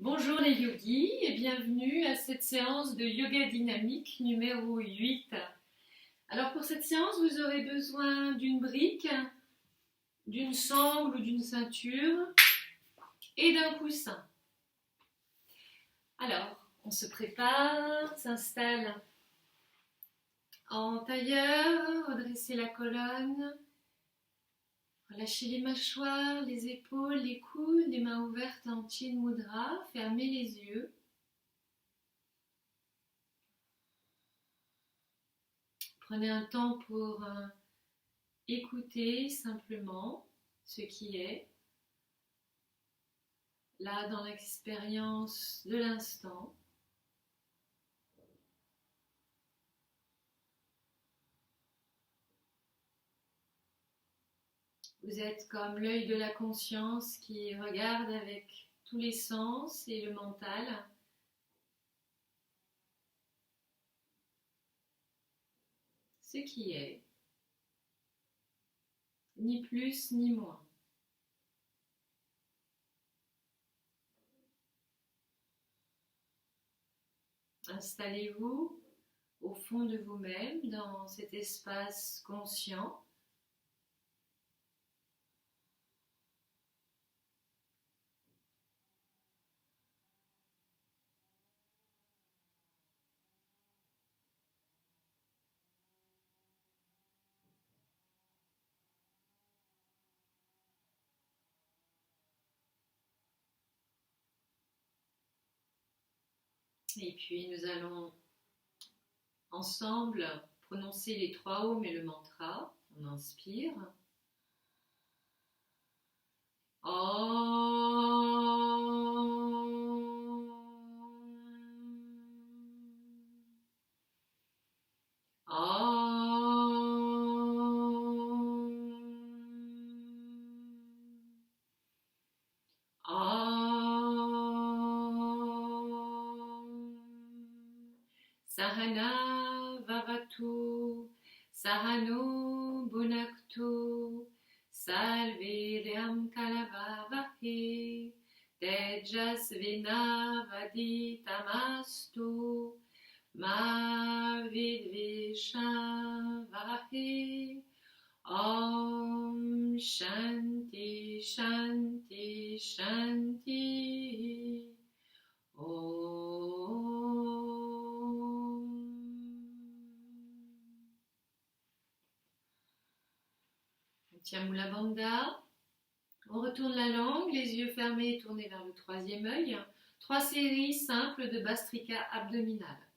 Bonjour les yogis et bienvenue à cette séance de yoga dynamique numéro 8. Alors pour cette séance, vous aurez besoin d'une brique, d'une sangle ou d'une ceinture et d'un coussin. Alors, on se prépare, s'installe en tailleur, redressez la colonne, relâchez les mâchoires, les épaules, les coudes, les mains ouvertes en Chin Mudra, fermez les yeux. Prenez un temps pour écouter simplement ce qui est là dans l'expérience de l'instant. Vous êtes comme l'œil de la conscience qui regarde avec tous les sens et le mental. Ce qui est, ni plus ni moins. Installez-vous au fond de vous-même dans cet espace conscient. Et puis nous allons ensemble prononcer les 3 Om et le mantra. On inspire. Sahana Vavatu Sahano Bhunaktu Salveryam Kalavavahe Tejasvinavaditamastu Ma Vidvishavahe Om Shanti Shanti Shanti Om. On tient Mula Bandha. On retourne la langue, les yeux fermés et tournés vers le 3e œil. 3 séries simples de Bhastrika abdominale.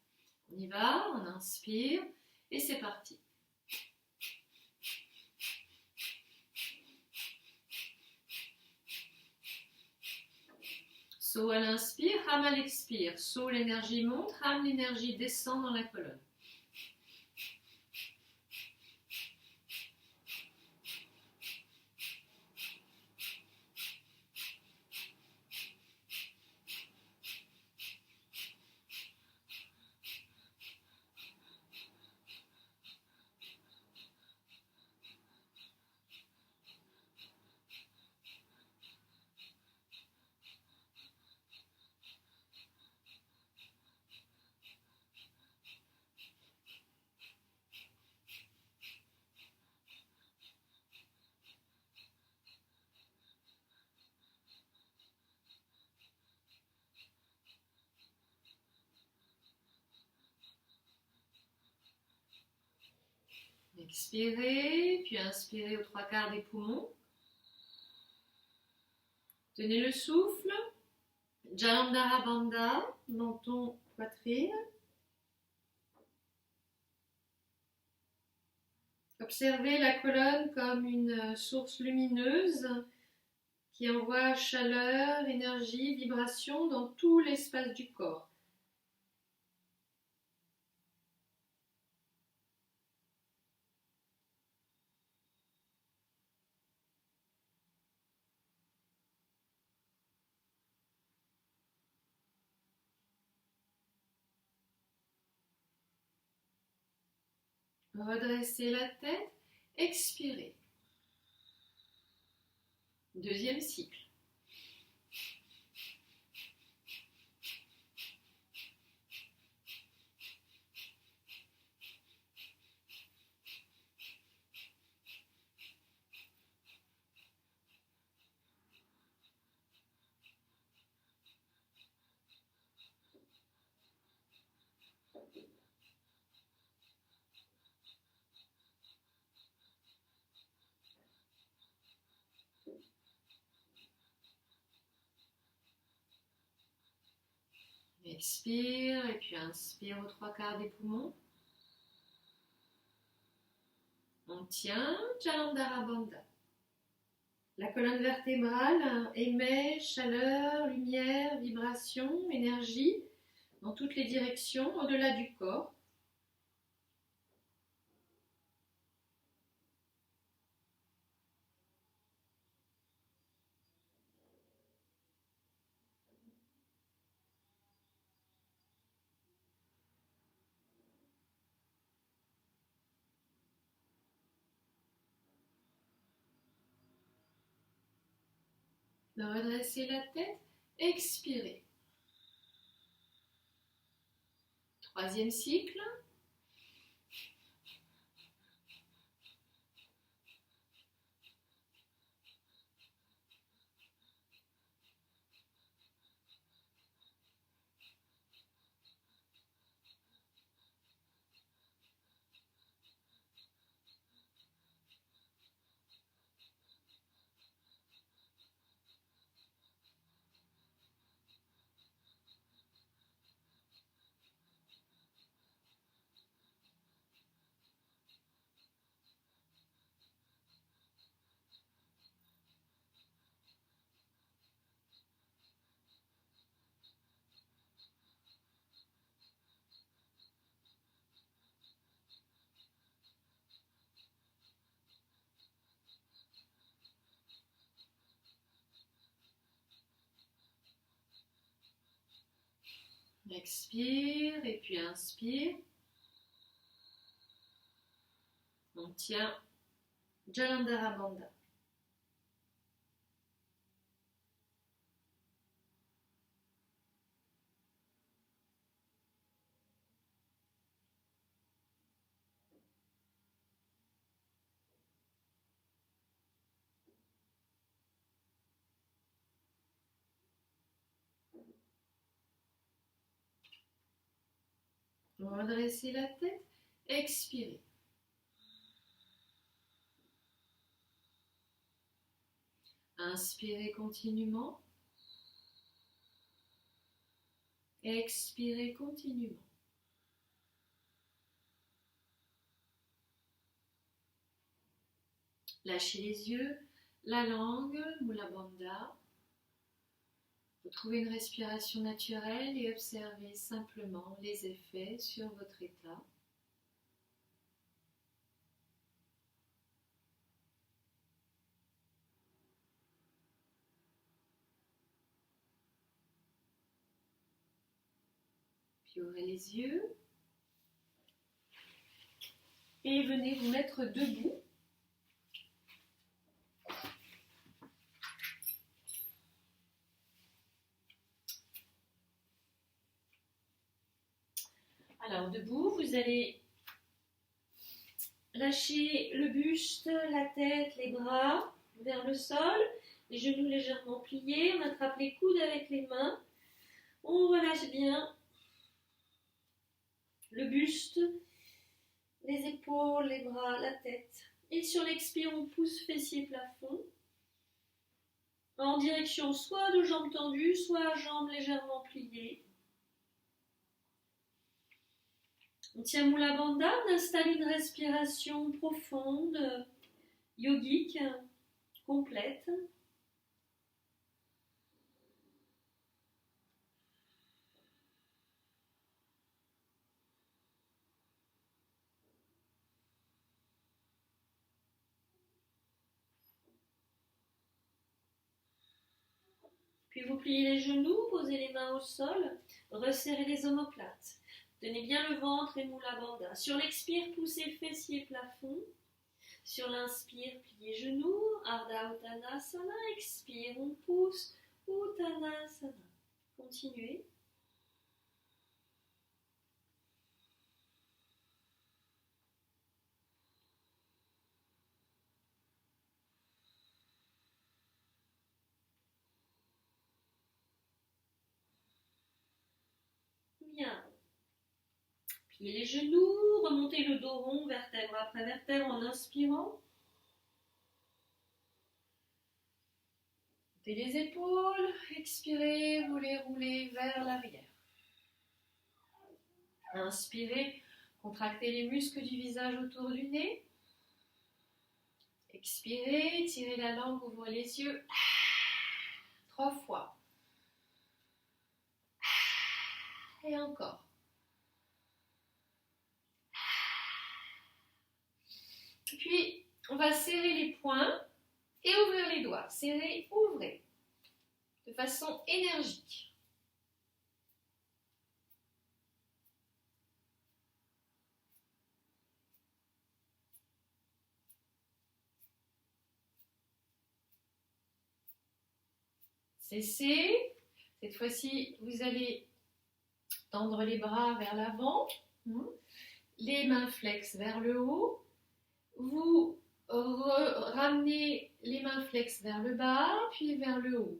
On y va, on inspire et c'est parti. So à l'inspire, Ham à l'expire. So l'énergie monte, Ham l'énergie descend dans la colonne. Expirez, puis inspirez aux 3/4 des poumons. Tenez le souffle. Jalandhara Bandha, menton, poitrine. Observez la colonne comme une source lumineuse qui envoie chaleur, énergie, vibration dans tout l'espace du corps. Redressez la tête, expirez. 2e cycle. Expire et puis inspire aux 3/4 des poumons. On tient, Jalandhara Bandha. La colonne vertébrale émet chaleur, lumière, vibration, énergie dans toutes les directions au-delà du corps. De redresser la tête, expirez. Troisième cycle. Expire et puis inspire. On tient Jalandhara Bandha. Redressez la tête, expirez. Inspirez continuellement. Expirez continuellement. Lâchez les yeux, la langue, Mula Bandha. Retrouvez une respiration naturelle et observez simplement les effets sur votre état. Puis ouvrez les yeux et venez vous mettre debout. Alors debout, vous allez lâcher le buste, la tête, les bras vers le sol, les genoux légèrement pliés, on attrape les coudes avec les mains, on relâche bien le buste, les épaules, les bras, la tête. Et sur l'expire, on pousse fessier plafond en direction soit de jambes tendues, soit jambes légèrement pliées. On tient Mula Bandha, on installe une respiration profonde, yogique, complète. Puis vous pliez les genoux, posez les mains au sol, resserrez les omoplates. Tenez bien le ventre et Mula Bandha. Sur l'expire, poussez fessier plafond. Sur l'inspire, pliez genoux, Ardha Uttanasana. Expire, on pousse, Uttanasana. Continuez. Bien. Pliez les genoux, remontez le dos rond, vertèbre après vertèbre en inspirant. Montez les épaules, expirez, vous les roulez vers l'arrière. Inspirez, contractez les muscles du visage autour du nez. Expirez, tirez la langue, ouvrez les yeux. 3 fois. Et encore. Puis, on va serrer les poings et ouvrir les doigts. Serrez, ouvrez. De façon énergique. Cessez. Cette fois-ci, vous allez tendre les bras vers l'avant. Les mains flexes vers le haut. Vous ramenez les mains flexes vers le bas, puis vers le haut.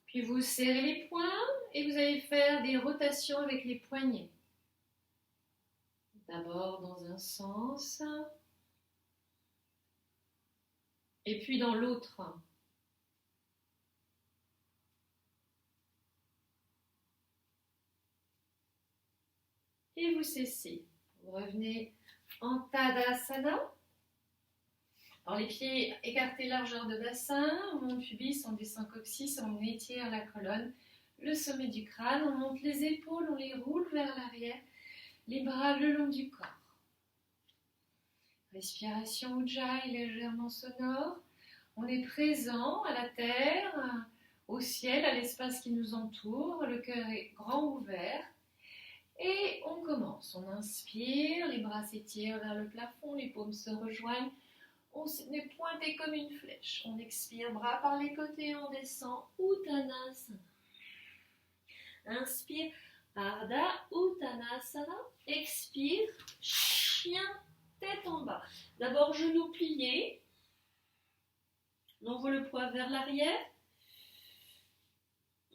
Puis vous serrez les poings et vous allez faire des rotations avec les poignets. D'abord dans un sens et puis dans l'autre. Et vous cessez. Vous revenez en Tadasana. Alors les pieds écartés largeur de bassin, on monte pubis, on descend coccyx, on étire la colonne, le sommet du crâne, on monte les épaules, on les roule vers l'arrière, les bras le long du corps. Respiration Ujjayi légèrement sonore. On est présent à la terre, au ciel, à l'espace qui nous entoure, le cœur est grand ouvert. Et on commence, on inspire, les bras s'étirent vers le plafond, les paumes se rejoignent. On est pointé comme une flèche. On expire, bras par les côtés, on descend, Uttanasana. Inspire, Ardha Uttanasana. Expire, chien, tête en bas. D'abord, genoux pliés. On envoie le poids vers l'arrière.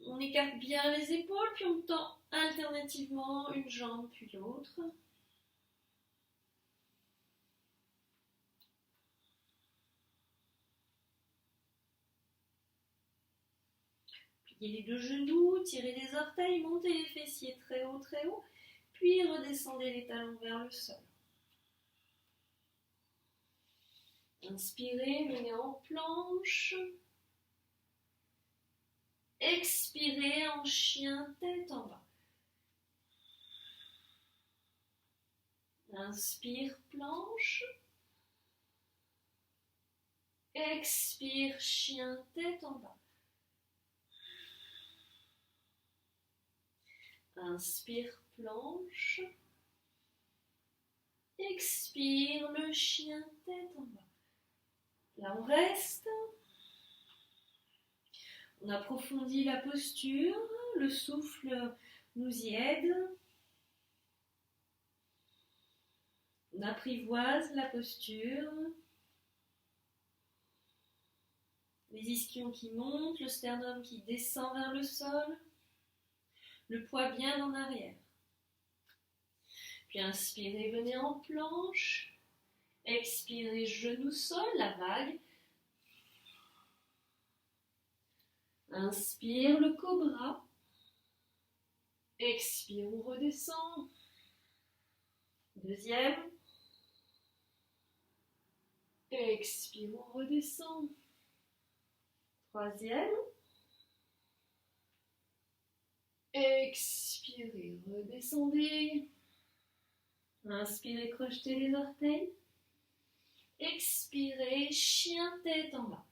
On écarte bien les épaules, puis on tend alternativement une jambe puis l'autre. Pliez les deux genoux, tirez les orteils, montez les fessiers très haut, puis redescendez les talons vers le sol. Inspirez, menez en planche. Expirez en chien, tête en bas. Inspire, planche. Expire, chien, tête en bas. Inspire, planche. Expire, le chien, tête en bas. Là, on reste. On approfondit la posture. Le souffle nous y aide. On apprivoise la posture. Les ischions qui montent, le sternum qui descend vers le sol. Le poids bien en arrière. Puis inspirez, venez en planche. Expirez, genou sol, la vague. Inspire, le cobra. Expire, on redescend. Deuxième. Expire, on redescend. Troisième. Expirez, redescendez. Inspirez, crochetez les orteils. Expirez, chien, tête en bas.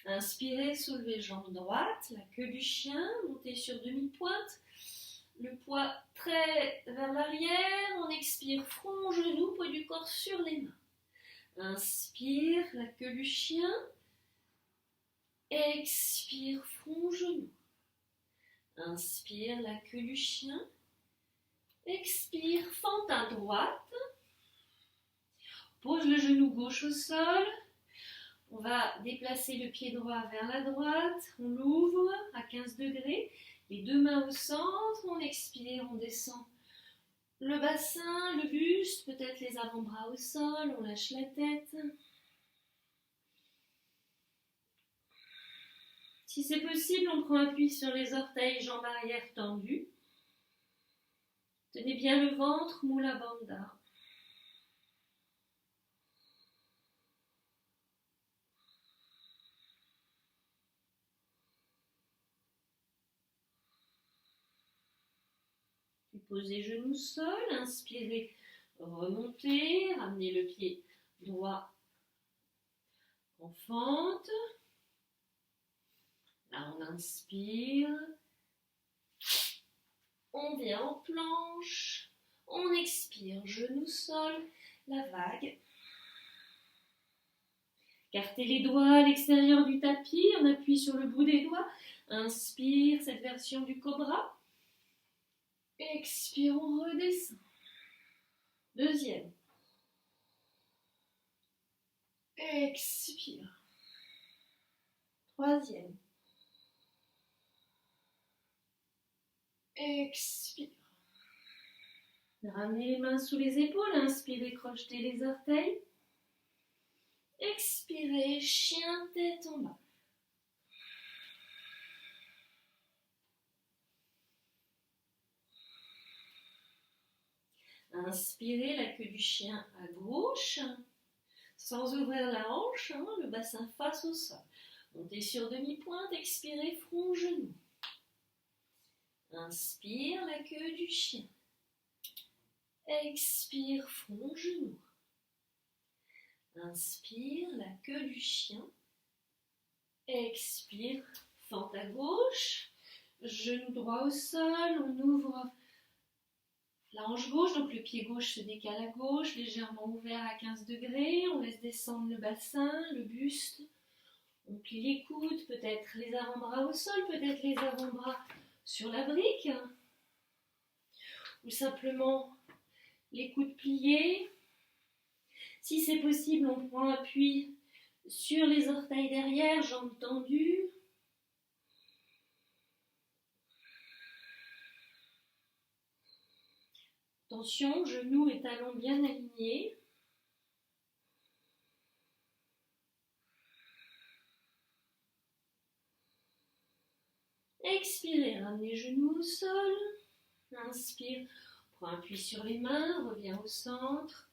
Inspirez, soulevez jambe droite, la queue du chien, montez sur demi-pointe. Le poids très vers l'arrière. On expire, front, genou, poids du corps sur les mains. Inspire, la queue du chien. Expire, front, genou. Inspire, la queue du chien. Expire, fente à droite. Pose le genou gauche au sol. On va déplacer le pied droit vers la droite, on l'ouvre à 15 degrés, les deux mains au centre, on expire, on descend le bassin, le buste, peut-être les avant-bras au sol, on lâche la tête. Si c'est possible, on prend appui sur les orteils, jambes arrière tendues. Tenez bien le ventre, Mula Bandha. Puis posez genoux au sol, inspirez, remontez, ramenez le pied droit en fente. Là, on inspire. On vient en planche. On expire, genoux sol, la vague. Cartez les doigts à l'extérieur du tapis, on appuie sur le bout des doigts. Inspire, cette version du cobra. Expire, on redescend. Deuxième. Expire. Troisième. Expire. Ramenez les mains sous les épaules, inspirez, crochetez les orteils. Expirez, chien tête en bas. Inspirez, la queue du chien à gauche, sans ouvrir la hanche, le bassin face au sol. Montez sur demi-pointe, expirez, front, genou. Inspire, la queue du chien. Expire, front, genou. Inspire, la queue du chien. Expire, fente à gauche. Genou droit au sol, on ouvre la hanche gauche, donc le pied gauche se décale à gauche, légèrement ouvert à 15 degrés. On laisse descendre le bassin, le buste. On plie les coudes, peut-être les avant-bras au sol, peut-être les avant-bras sur la brique. Ou simplement les coudes pliés. Si c'est possible, on prend appui sur les orteils derrière, jambes tendues. Attention, genoux et talons bien alignés. Expirez, ramenez genoux au sol. Inspire, prends appui sur les mains, reviens au centre.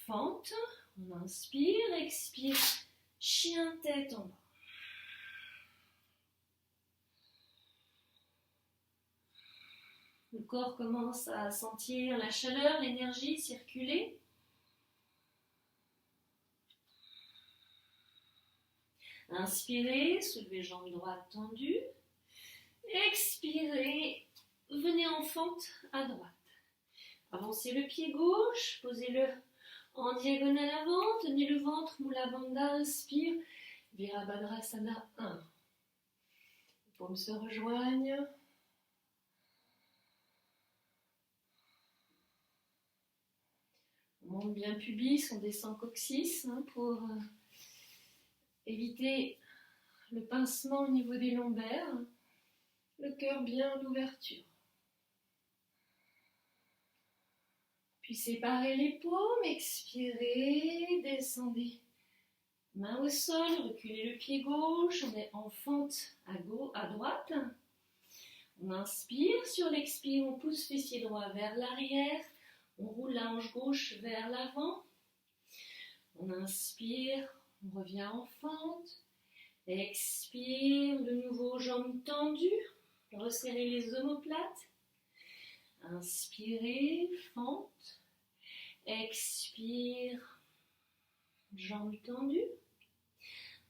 Fente, on inspire, expire, chien tête en bas. Le corps commence à sentir la chaleur, l'énergie circuler. Inspirez, soulevez jambes droites tendues. Expirez, venez en fente à droite. Avancez le pied gauche, posez-le en diagonale avant, tenez le ventre, Mula Bandha, inspire, Virabhadrasana 1. Les paumes se rejoignent. On monte bien pubis, on descend coccyx pour éviter le pincement au niveau des lombaires. Le cœur bien en ouverture. Puis séparez les paumes, expirez, descendez. Main au sol, reculez le pied gauche, on est en fente à droite. On inspire, sur l'expire, on pousse fessier droit vers l'arrière. On roule la hanche gauche vers l'avant. On inspire, on revient en fente. Expire, de nouveau jambes tendues. Resserrez les omoplates. Inspirez, fente. Expire, jambes tendues.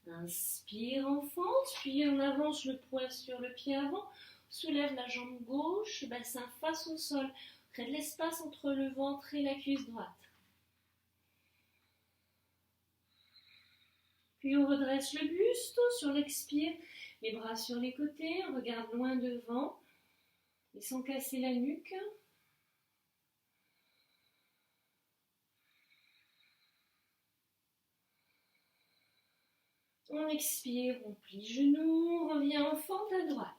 Inspire en fente, puis on avance le poids sur le pied avant. Soulève la jambe gauche, bassin face au sol. Crée de l'espace entre le ventre et la cuisse droite. Puis on redresse le buste sur l'expire, les bras sur les côtés, on regarde loin devant, et sans casser la nuque. On expire, on plie genoux, on revient en fente à droite.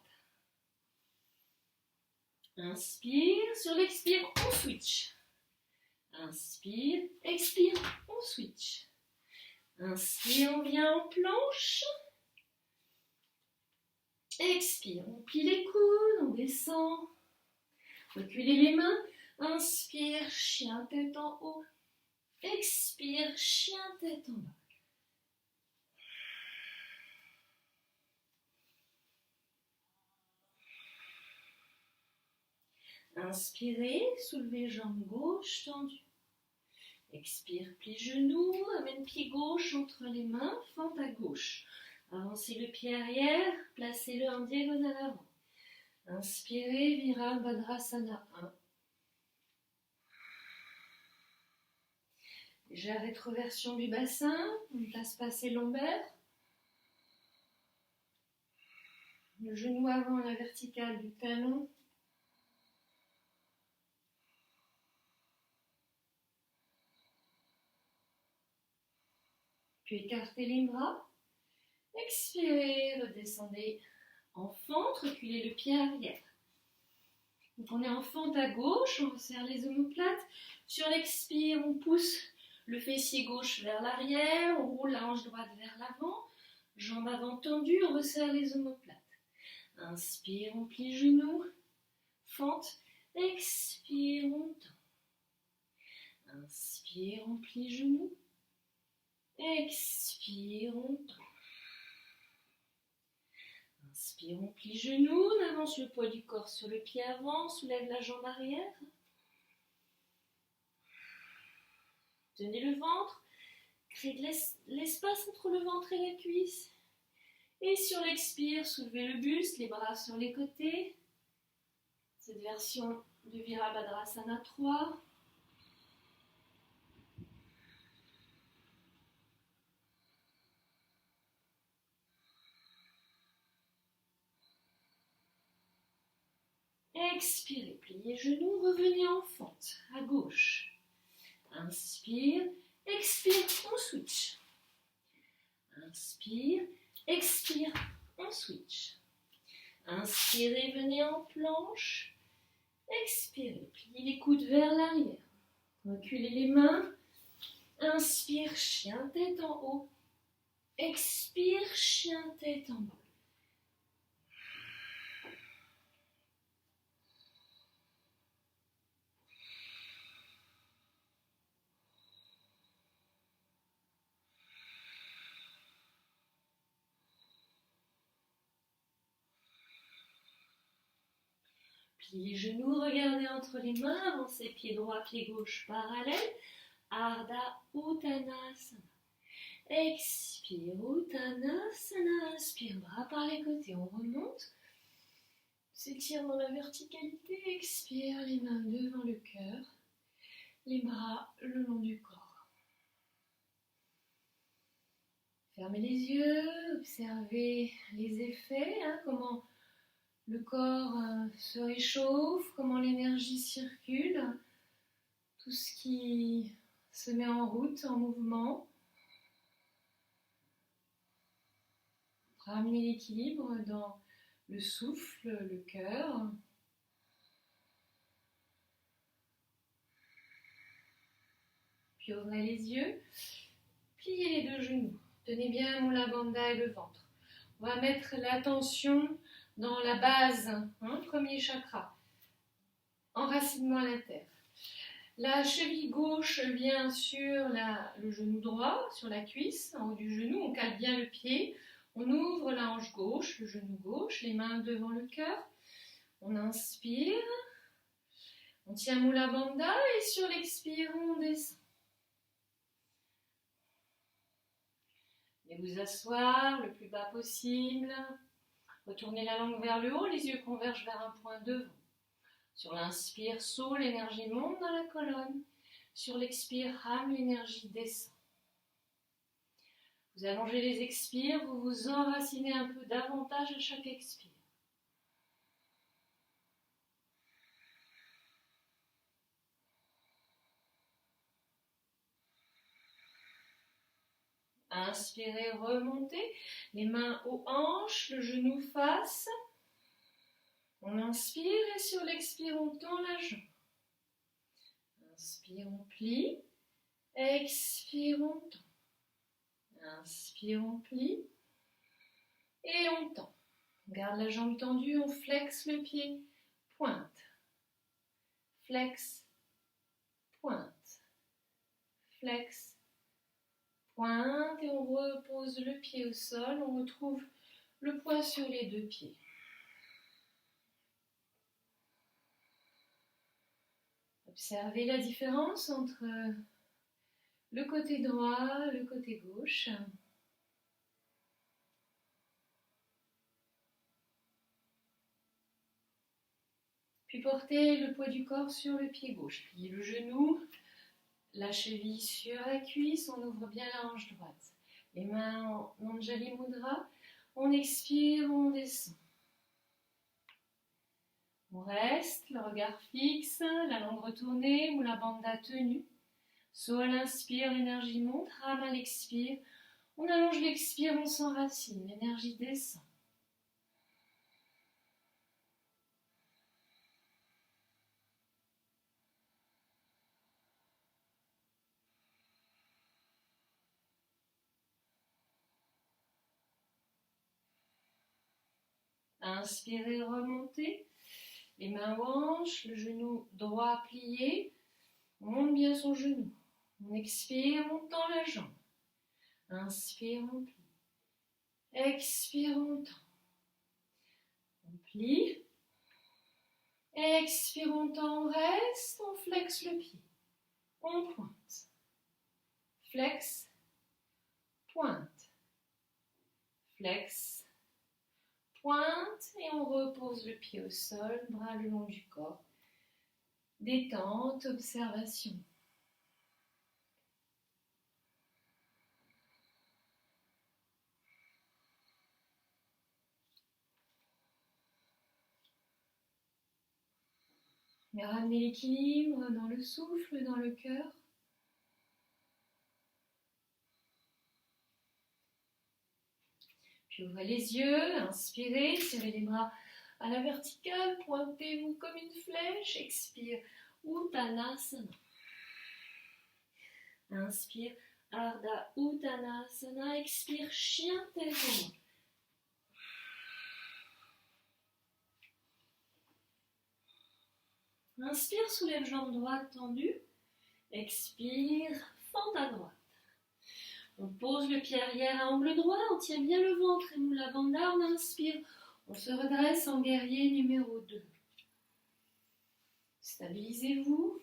Inspire, sur l'expire, on switch. Inspire, expire, on switch. Inspire, on vient en planche. Expire, on plie les coudes, on descend. Reculez les mains. Inspire, chien tête en haut. Expire, chien tête en bas. Inspirez, soulevez jambe gauche tendue. Expire, plie genoux, amène pied gauche entre les mains, fente à gauche. Avancez le pied arrière, placez-le en diagonale avant. Inspirez, Virabhadrasana 1. Légère rétroversion du bassin, on ne place pas ses lombaires. Le genou avant à la verticale du talon. Puis écartez les bras. Expirez, redescendez en fente, reculez le pied arrière. Donc on est en fente à gauche, on resserre les omoplates. Sur l'expire, on pousse le fessier gauche vers l'arrière, on roule la hanche droite vers l'avant. Jambe avant tendue, on resserre les omoplates. Inspire, on plie genoux, fente. Expire, on tend. Inspire, on plie genoux. Expire, on tend. Inspire, on plie genoux, on avance le poids du corps sur le pied avant, soulève la jambe arrière. Tenez le ventre, créez de l'espace entre le ventre et la cuisse. Et sur l'expire, soulevez le buste, les bras sur les côtés. Cette version de Virabhadrasana 3. Expirez, pliez genoux, revenez en fente, à gauche. Inspire, expire, on switch. Inspire, expire, on switch. Inspirez, venez en planche. Expirez, pliez les coudes vers l'arrière. Reculez les mains. Inspire, chien tête en haut. Expire, chien tête en bas. Pliez les genoux, regardez entre les mains, avancez pied droit, pied gauche parallèle. Ardha Uttanasana. Expire, Uttanasana. Inspire, bras par les côtés, on remonte. S'étire dans la verticalité. Expire, les mains devant le cœur. Les bras le long du corps. Fermez les yeux, observez les effets, comment le corps se réchauffe, comment l'énergie circule, tout ce qui se met en route, en mouvement. Ramenez l'équilibre dans le souffle, le cœur. Puis ouvrez les yeux, pliez les deux genoux. Tenez bien Mula Bandha et le ventre. On va mettre l'attention dans la base, premier chakra, enracinement à la terre. La cheville gauche vient sur le genou droit, sur la cuisse, en haut du genou. On cale bien le pied. On ouvre la hanche gauche, le genou gauche, les mains devant le cœur. On inspire. On tient Mula Bandha et sur l'expire, on descend. Et vous asseoir le plus bas possible. Retournez la langue vers le haut, les yeux convergent vers un point devant. Sur l'inspire, saut, l'énergie monte dans la colonne. Sur l'expire, rame, l'énergie descend. Vous allongez les expires, vous vous enracinez un peu davantage à chaque expire. Inspirez, remontez. Les mains aux hanches, le genou face. On inspire et sur l'expire, on tend la jambe. Inspire, on plie. Expire, on tend. Inspire, on plie. Et on tend. On garde la jambe tendue, on flexe le pied. Pointe. Flex. Pointe. Flex. Pointe. Et on repose le pied au sol. On retrouve le poids sur les deux pieds. Observez la différence entre le côté droit et le côté gauche. Puis portez le poids du corps sur le pied gauche. Pliez le genou, la cheville sur la cuisse, on ouvre bien la hanche droite. Les mains en Anjali Mudra, on expire, on descend. On reste, le regard fixe, la langue retournée, Mula Bandha tenue. So à l'inspire, l'énergie monte, Ram à l'expire. On allonge l'expire, on s'enracine, l'énergie descend. Inspirez, remontez. Les mains aux hanches, le genou droit plié. On monte bien son genou. On expire, on tend la jambe. Inspire, on plie. Expire, on tend. On plie. Expire, on tend, on reste. On flexe le pied. On pointe. Flex. Pointe. Flex. Pointe. Et on repose le pied au sol, bras le long du corps. Détente, observation. Et ramenez l'équilibre dans le souffle, dans le cœur. Puis ouvrez les yeux, inspirez, serrez les bras à la verticale, pointez-vous comme une flèche, expire, Uttanasana. Inspire, Ardha Uttanasana, expire, chien tête haute. Inspire, soulève jambe droite tendue. Expire, fente à droite. On pose le pied arrière à angle droit, on tient bien le ventre et Mula Bandha, on inspire. On se redresse en guerrier numéro 2. Stabilisez-vous.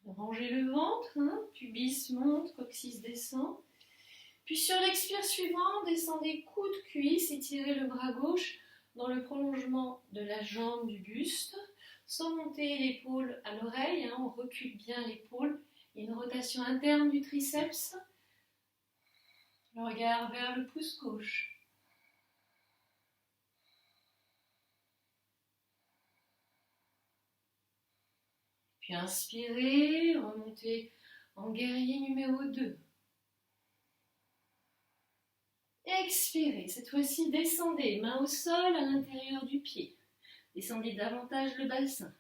Rangez le ventre, pubis monte, coccyx descend. Puis sur l'expire suivant, descendez coude, cuisse, étirez le bras gauche dans le prolongement de la jambe du buste, sans monter l'épaule à l'oreille, on recule bien l'épaule, une rotation interne du triceps, le regard vers le pouce gauche. Puis inspirez, remontez en guerrier numéro 2. Expirez, cette fois-ci descendez, main au sol à l'intérieur du pied. Descendez davantage le bassin.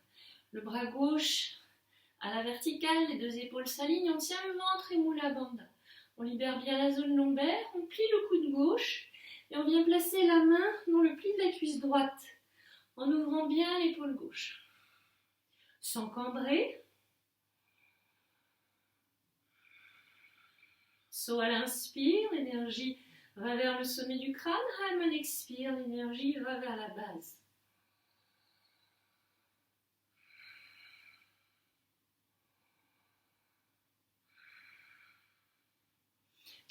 Le bras gauche à la verticale, les deux épaules s'alignent, on tient le ventre et Mula Bandha. On libère bien la zone lombaire, on plie le coude gauche et on vient placer la main dans le pli de la cuisse droite en ouvrant bien l'épaule gauche. Sans cambrer. So à l'inspire, l'énergie va vers le sommet du crâne. Ram à l'expire, l'énergie va vers la base.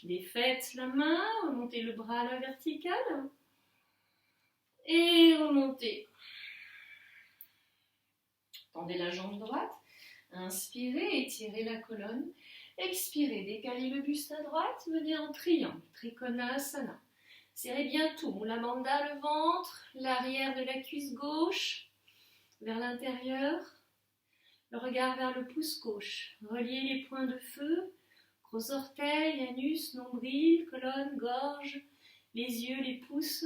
Défaites la main, remontez le bras à la verticale. Et remontez. Tendez la jambe droite. Inspirez, étirez la colonne. Expirez, décalez le buste à droite, venez en triangle, Trikonasana. Serrez bien tout, Mula Bandha, le ventre, l'arrière de la cuisse gauche, vers l'intérieur. Le regard vers le pouce gauche. Reliez les points de feu. Gros orteils, anus, nombril, colonne, gorge, les yeux, les pouces.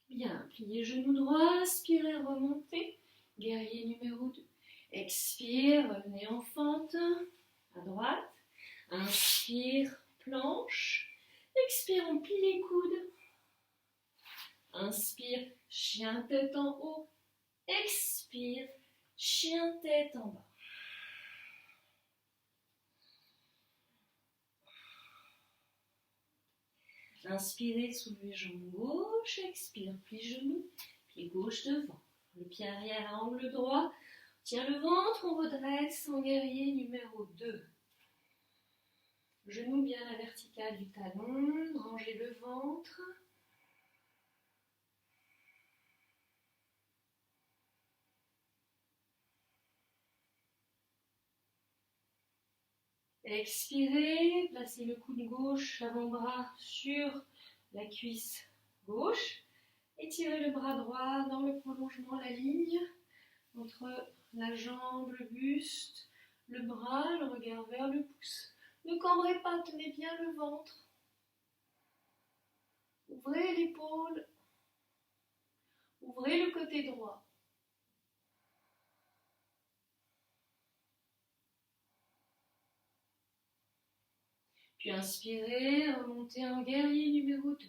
Bien, pliez genoux droit, inspirez, remontez. Guerrier numéro 2. Expire, revenez en fente, à droite. Inspire, planche. Expire, on plie les coudes. Inspire, chien tête en haut. Expire, chien tête en bas. Inspirez, soulevez jambe gauche. Expire, plie genoux. Pied gauche devant. Le pied arrière à angle droit. Tient le ventre, on redresse en guerrier numéro 2. Genou bien à la verticale du talon, rangez le ventre. Expirez, placez le coude gauche, l'avant-bras sur la cuisse gauche. Étirez le bras droit dans le prolongement, la ligne entre la jambe, le buste, le bras, le regard vers le pouce. Ne cambrez pas, tenez bien le ventre. Ouvrez l'épaule. Ouvrez le côté droit. Puis inspirez, remontez en guerrier numéro 2.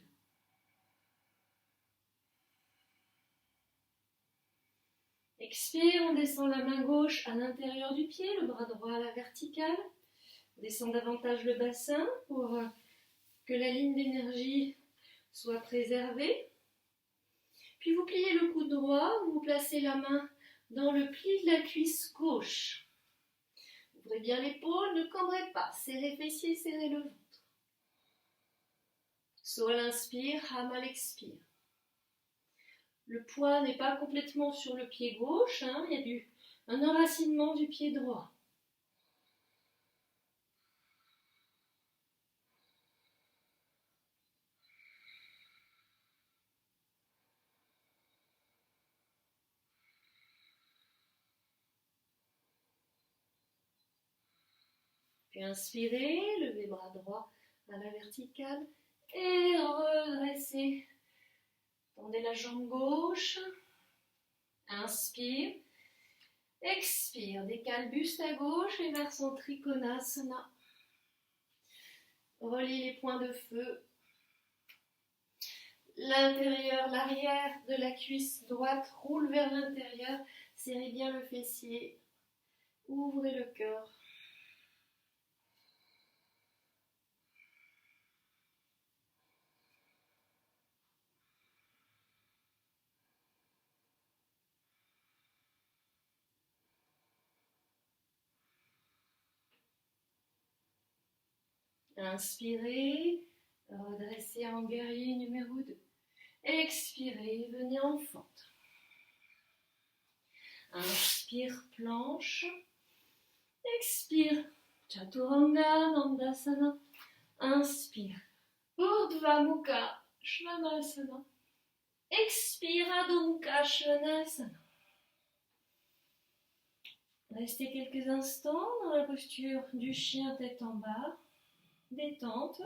Expire, on descend la main gauche à l'intérieur du pied, le bras droit à la verticale. On descend davantage le bassin pour que la ligne d'énergie soit préservée. Puis vous pliez le coude droit, vous placez la main dans le pli de la cuisse gauche. Ouvrez bien l'épaule, ne cambrez pas, serrez fessiers, serrez le ventre. Sol inspire, Hamal expire. Le poids n'est pas complètement sur le pied gauche, il y a un enracinement du pied droit. Puis inspirez, levez bras droit à la verticale et redressez. Tendez la jambe gauche. Inspire. Expire. Décale buste à gauche et verse en Trikonasana. Reliez les points de feu. L'intérieur, l'arrière de la cuisse droite roule vers l'intérieur. Serrez bien le fessier. Ouvrez le cœur. Inspirez, redressez en guerrier numéro 2. Expirez, venez en fente. Inspire, planche. Expire, Chaturanga, Dandasana. Inspire, Urdhva Mukha, Svanasana. Expire, Adho Mukha, Svanasana. Restez quelques instants dans la posture du chien tête en bas. Détente.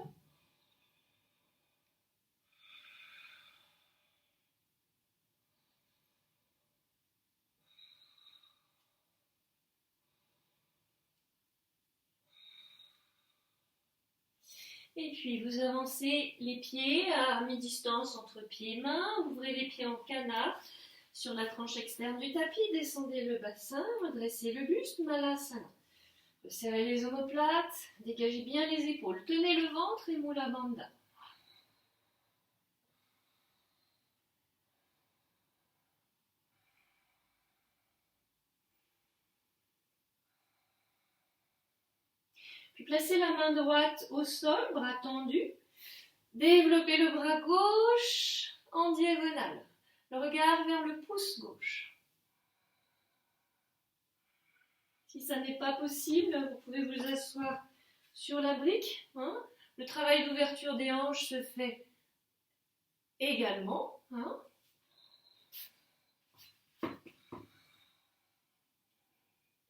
Et puis vous avancez les pieds à mi-distance entre pieds et mains, ouvrez les pieds en canard sur la tranche externe du tapis, descendez le bassin, redressez le buste, Malasana. Serrez les omoplates, dégagez bien les épaules, tenez le ventre et Mula Bandha. Puis placez la main droite au sol, bras tendu. Développez le bras gauche en diagonale. Le regard vers le pouce gauche. Si ça n'est pas possible, vous pouvez vous asseoir sur la brique. Hein. Le travail d'ouverture des hanches se fait également. Hein.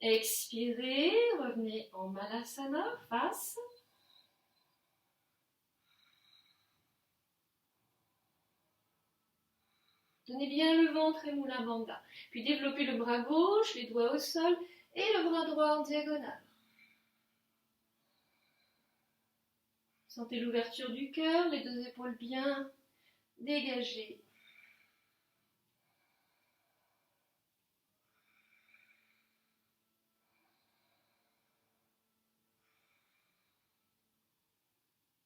Expirez, revenez en Malasana, face. Tenez bien le ventre et Mula Bandha. Puis développez le bras gauche, les doigts au sol et le bras droit en diagonale. Sentez l'ouverture du cœur, les deux épaules bien dégagées.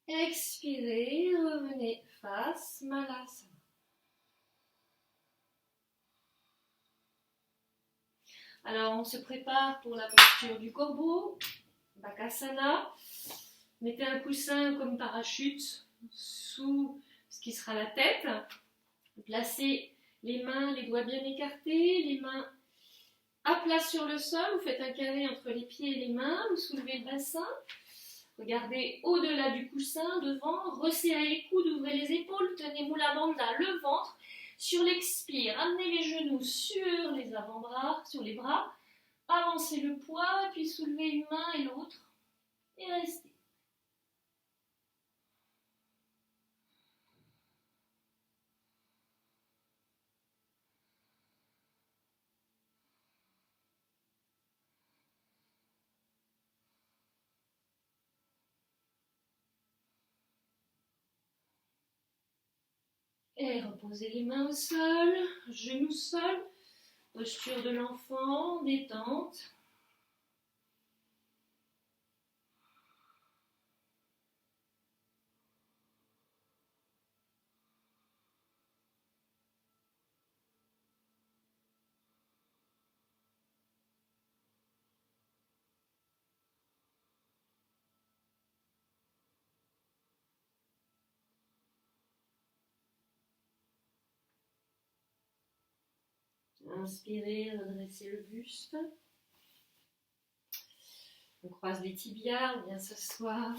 Expirez, revenez face, Malasana. Alors, on se prépare pour la posture du corbeau, Bakasana. Mettez un coussin comme parachute sous ce qui sera la tête. Placez les mains, les doigts bien écartés, les mains à plat sur le sol. Vous faites un carré entre les pieds et les mains. Vous soulevez le bassin. Regardez au-delà du coussin, devant. Resserrez les coudes, ouvrez les épaules. Tenez Mula Bandha, le ventre. Sur l'expire, amenez les genoux sur les avant-bras, sur les bras. Avancez le poids, puis soulevez une main et l'autre. Et restez. Et reposez les mains au sol, genoux sol, posture de l'enfant, détente. Inspirez, redressez le buste. On croise les tibias, on vient s'asseoir.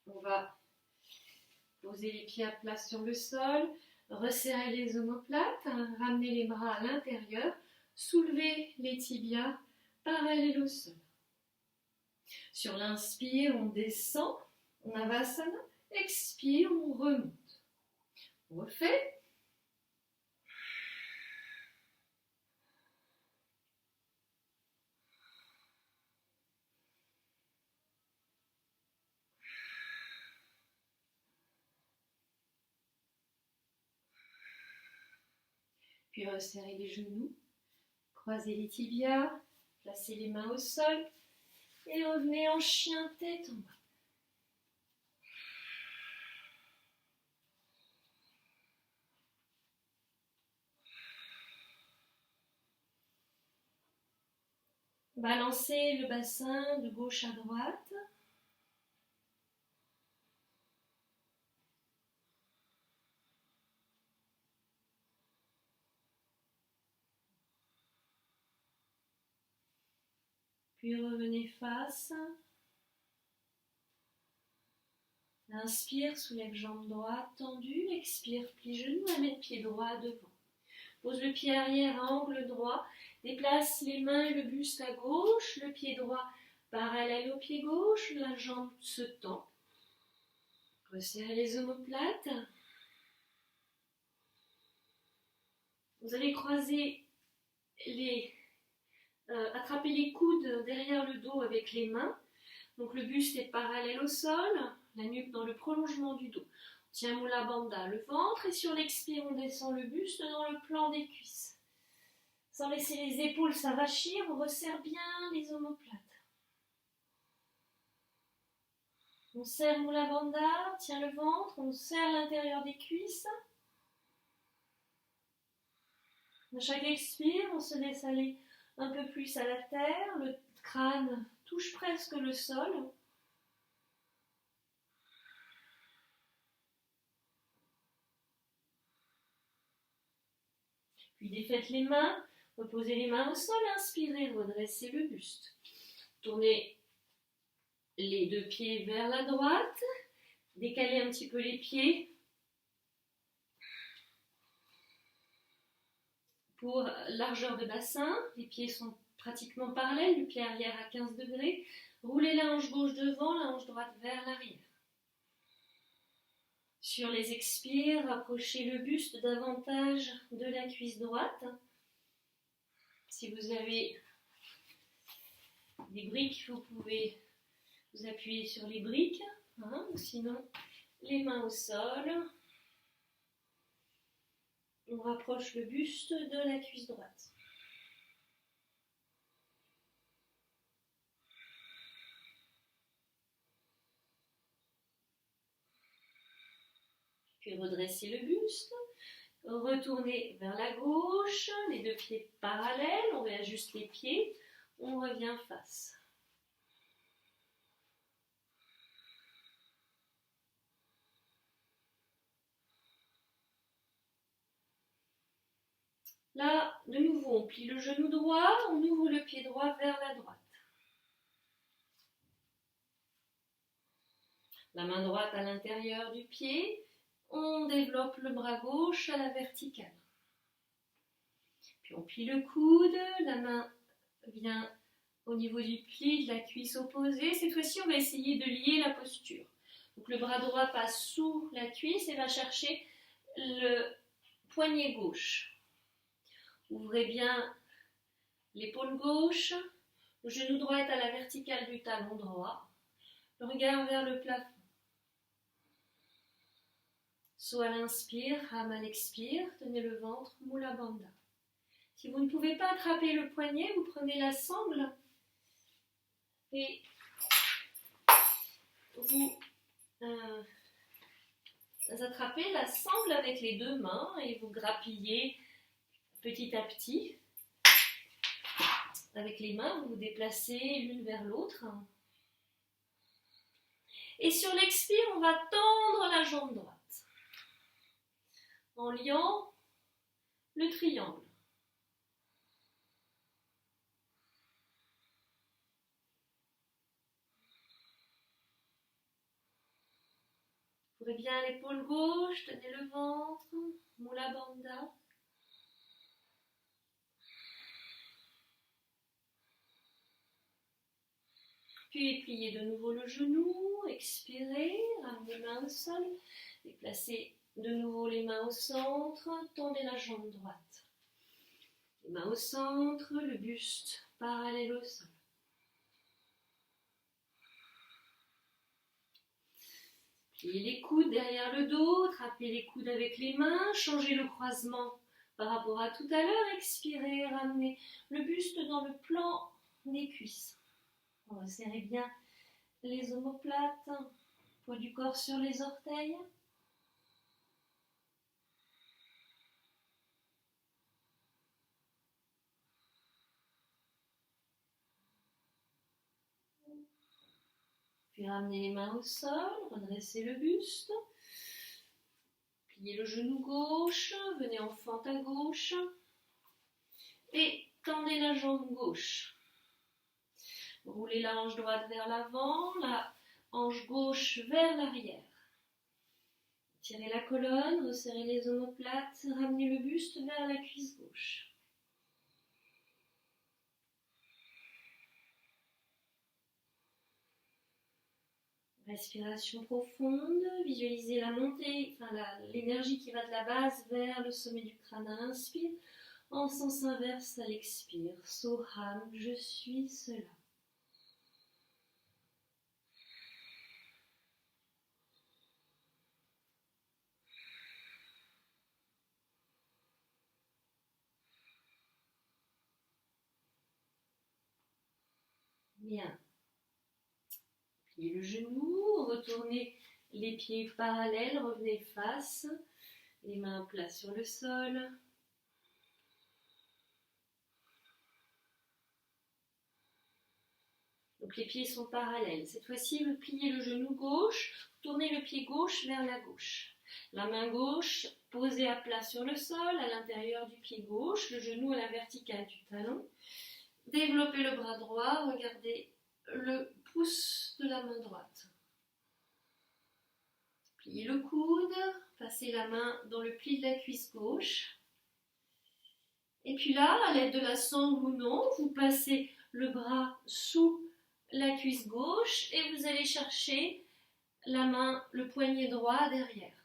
On va poser les pieds à plat sur le sol, resserrer les omoplates, ramener les bras à l'intérieur, soulever les tibias parallèles au sol. Sur l'inspire, on descend, on avasana, expire, on remonte. On refait. Puis resserrez les genoux, croisez les tibias, placez les mains au sol et revenez en chien tête en bas. Balancez le bassin de gauche à droite. Puis revenez face. Inspire, soulève jambe droite tendue. Expire, plie genou, amène pied droit devant. Pose le pied arrière à angle droit. Déplace les mains et le buste à gauche. Le pied droit parallèle au pied gauche. La jambe se tend. Resserrez les omoplates. Vous allez croiser attraper les coudes derrière le dos avec les mains. Donc le buste est parallèle au sol, la nuque dans le prolongement du dos. On tient Mula Bandha, le ventre, et sur l'expire, on descend le buste dans le plan des cuisses. Sans laisser les épaules s'avachir, on resserre bien les omoplates. On serre Mula Bandha, on tient le ventre, on serre l'intérieur des cuisses. À chaque expire, on se laisse aller un peu plus à la terre, le crâne touche presque le sol. Puis défaites les mains, Reposez les mains au sol, inspirez, redressez le buste. Tournez les deux pieds vers la droite, décalez un petit peu les pieds pour largeur de bassin. Les pieds sont pratiquement parallèles, le pied arrière à 15 degrés. Roulez la hanche gauche devant, la hanche droite vers l'arrière. Sur les expires, rapprochez le buste davantage de la cuisse droite. Si vous avez des briques, vous pouvez vous appuyer sur les briques, ou sinon les mains au sol. On rapproche le buste de la cuisse droite. Puis redressez le buste. Retournez vers la gauche, les deux pieds parallèles, on réajuste les pieds, on revient face. Là, de nouveau, on plie le genou droit, on ouvre le pied droit vers la droite. La main droite à l'intérieur du pied, on développe le bras gauche à la verticale. Puis on plie le coude, la main vient au niveau du pli de la cuisse opposée. Cette fois-ci, on va essayer de lier la posture. Donc le bras droit passe sous la cuisse et va chercher le poignet gauche. Ouvrez bien l'épaule gauche, le genou droit est à la verticale du talon droit, le regard vers le plafond. Saut à l'inspire, Ram à l'expire, tenez le ventre, Mula Bandha. Si vous ne pouvez pas attraper le poignet, vous prenez la sangle et vous attrapez la sangle avec les deux mains et vous grappillez petit à petit. Avec les mains, vous vous déplacez l'une vers l'autre. Et sur l'expire, on va tendre la jambe droite en liant le triangle. Ouvrez bien l'épaule gauche, tenez le ventre, Mula Bandha. Puis pliez de nouveau le genou, expirez, ramenez les mains au sol, déplacez de nouveau les mains au centre, tendez la jambe droite. Les mains au centre, le buste parallèle au sol. Pliez les coudes derrière le dos, attrapez les coudes avec les mains, changez le croisement par rapport à tout à l'heure, expirez, ramenez le buste dans le plan des cuisses. On resserrez bien les omoplates, poids du corps sur les orteils. Puis ramenez les mains au sol, redressez le buste. Pliez le genou gauche, venez en fente à gauche. Et tendez la jambe gauche. Roulez la hanche droite vers l'avant, la hanche gauche vers l'arrière. Tirez la colonne, resserrez les omoplates, ramenez le buste vers la cuisse gauche. Respiration profonde, visualisez la montée, l'énergie qui va de la base vers le sommet du crâne à l'inspire, en sens inverse à l'expire. Soham, je suis cela. Bien. Pliez le genou, retournez les pieds parallèles, revenez face, les mains plats sur le sol. Donc les pieds sont parallèles. Cette fois-ci, vous pliez le genou gauche, tournez le pied gauche vers la gauche. La main gauche posée à plat sur le sol, à l'intérieur du pied gauche, le genou à la verticale du talon. Développez le bras droit, regardez le pouce de la main droite. Pliez le coude, passez la main dans le pli de la cuisse gauche. Et puis là, à l'aide de la sangle ou non, vous passez le bras sous la cuisse gauche et vous allez chercher la main, le poignet droit derrière.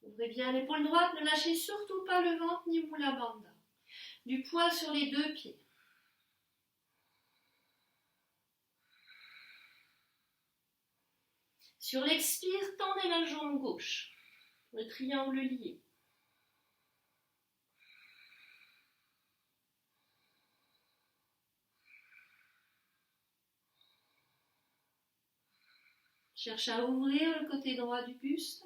Ouvrez bien l'épaule droite, ne lâchez surtout pas le ventre ni Mula Bandha. Du poids sur les deux pieds. Sur l'expire, tendez la jambe gauche, le triangle lié. Cherchez à ouvrir le côté droit du buste.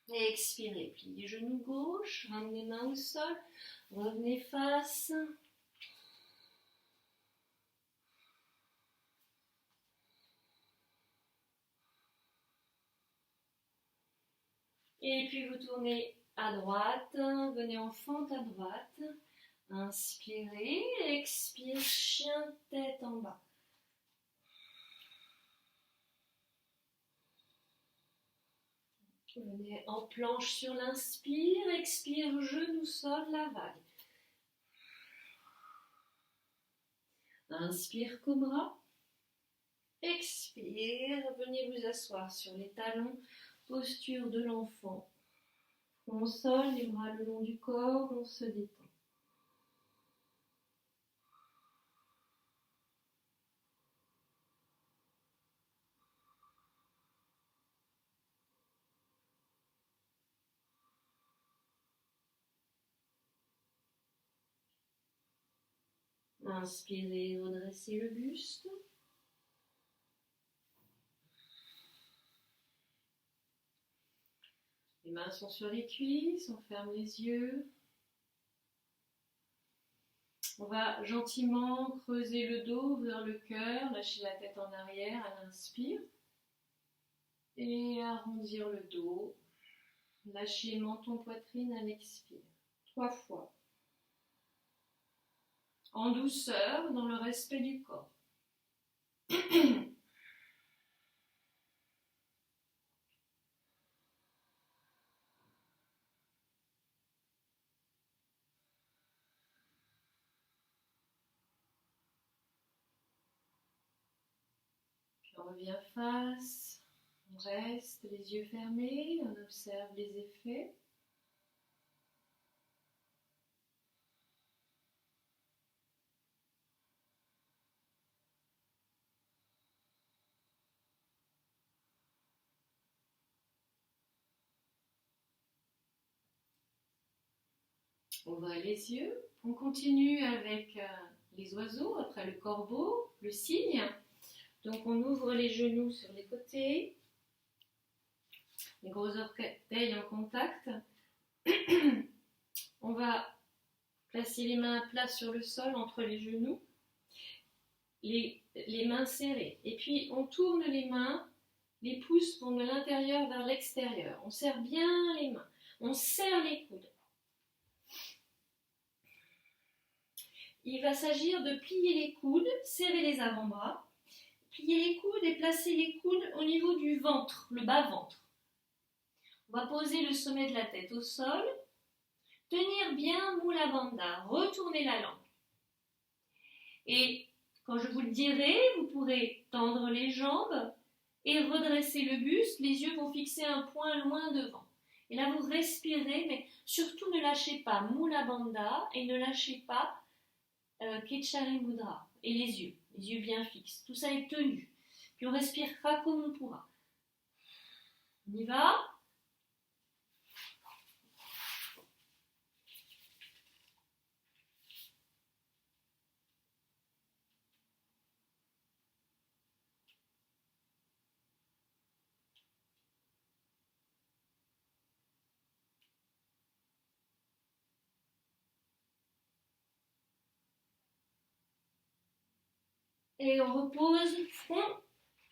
Et expirez, pliez genou gauche, ramenez les mains au sol, revenez face. Et puis vous tournez à droite, venez en fente à droite. Inspirez, expire, chien tête en bas. Venez en planche sur l'inspire, expire, genou sol, la vague. Inspire, cobra. Expire, venez vous asseoir sur les talons, posture de l'enfant. On sol, les bras le long du corps, on se détend. Inspirez, redressez le buste. Les mains sont sur les cuisses, on ferme les yeux. On va gentiment creuser le dos, ouvrir le cœur, lâcher la tête en arrière à l'inspire. Et arrondir le dos. Lâchez menton, poitrine à l'expire. 3 fois. En douceur, dans le respect du corps. Puis on revient face. On reste les yeux fermés, on observe les effets. Ouvrez les yeux. On continue avec les oiseaux, après le corbeau, le cygne. Donc on ouvre les genoux sur les côtés, les gros orteils en contact. On va placer les mains à plat sur le sol entre les genoux, les mains serrées. Et puis on tourne les mains, les pouces vont de l'intérieur vers l'extérieur. On serre bien les mains, on serre les coudes. Il va s'agir de plier les coudes, serrer les avant-bras, plier les coudes et placer les coudes au niveau du ventre, le bas-ventre. On va poser le sommet de la tête au sol, tenir bien Mula Bandha, retourner la langue. Et quand je vous le dirai, vous pourrez tendre les jambes et redresser le buste, les yeux vont fixer un point loin devant. Et là vous respirez, mais surtout ne lâchez pas Mula Bandha et ne lâchez pas Ketchari Mudra et les yeux bien fixes. Tout ça est tenu. Puis on respirera comme on pourra. On y va ? Et on repose front,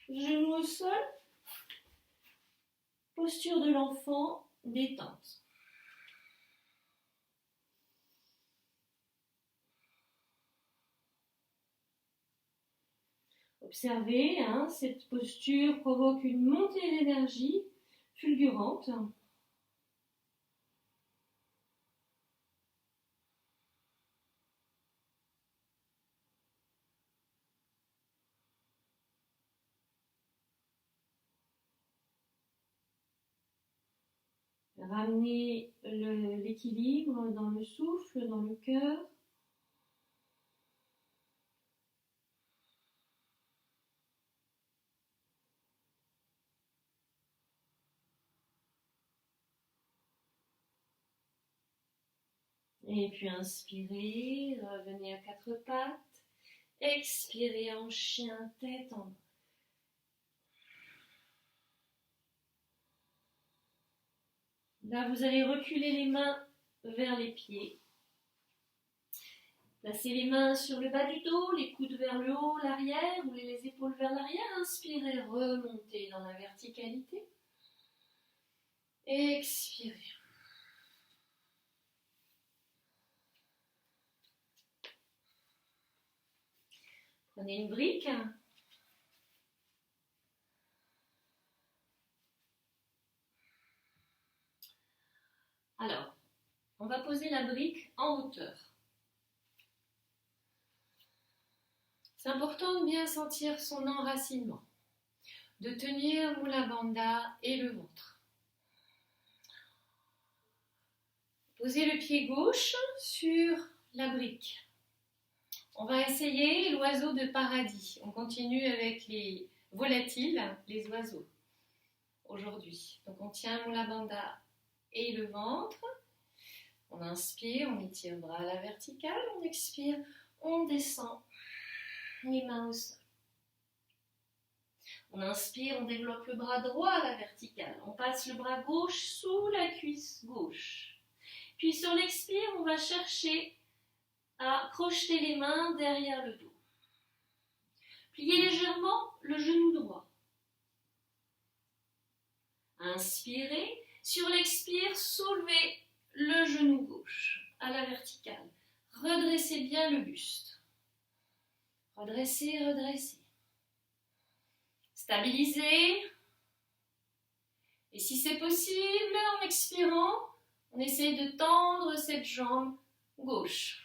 genoux au sol. Posture de l'enfant, détente. Observez, cette posture provoque une montée d'énergie fulgurante. Ramenez l'équilibre dans le souffle, dans le cœur. Et puis inspirez, revenez à quatre pattes. Expirez en chien, tête en bas. Là, vous allez reculer les mains vers les pieds. Placez les mains sur le bas du dos, les coudes vers le haut, l'arrière, ou les épaules vers l'arrière. Inspirez, remontez dans la verticalité. Expirez. Prenez une brique. Alors, on va poser la brique en hauteur. C'est important de bien sentir son enracinement, de tenir Mula Bandha et le ventre. Posez le pied gauche sur la brique. On va essayer l'oiseau de paradis. On continue avec les volatiles, les oiseaux, aujourd'hui. Donc on tient Mula Bandha et le ventre. On inspire, on étire le bras à la verticale. On expire, on descend les mains au sol. On inspire, on développe le bras droit à la verticale. On passe le bras gauche sous la cuisse gauche. Puis sur l'expire, on va chercher à crocheter les mains derrière le dos. Pliez légèrement le genou droit. Inspirez. Sur l'expire, soulevez le genou gauche à la verticale. Redressez bien le buste. Redressez, redressez. Stabilisez. Et si c'est possible, en expirant, on essaie de tendre cette jambe gauche.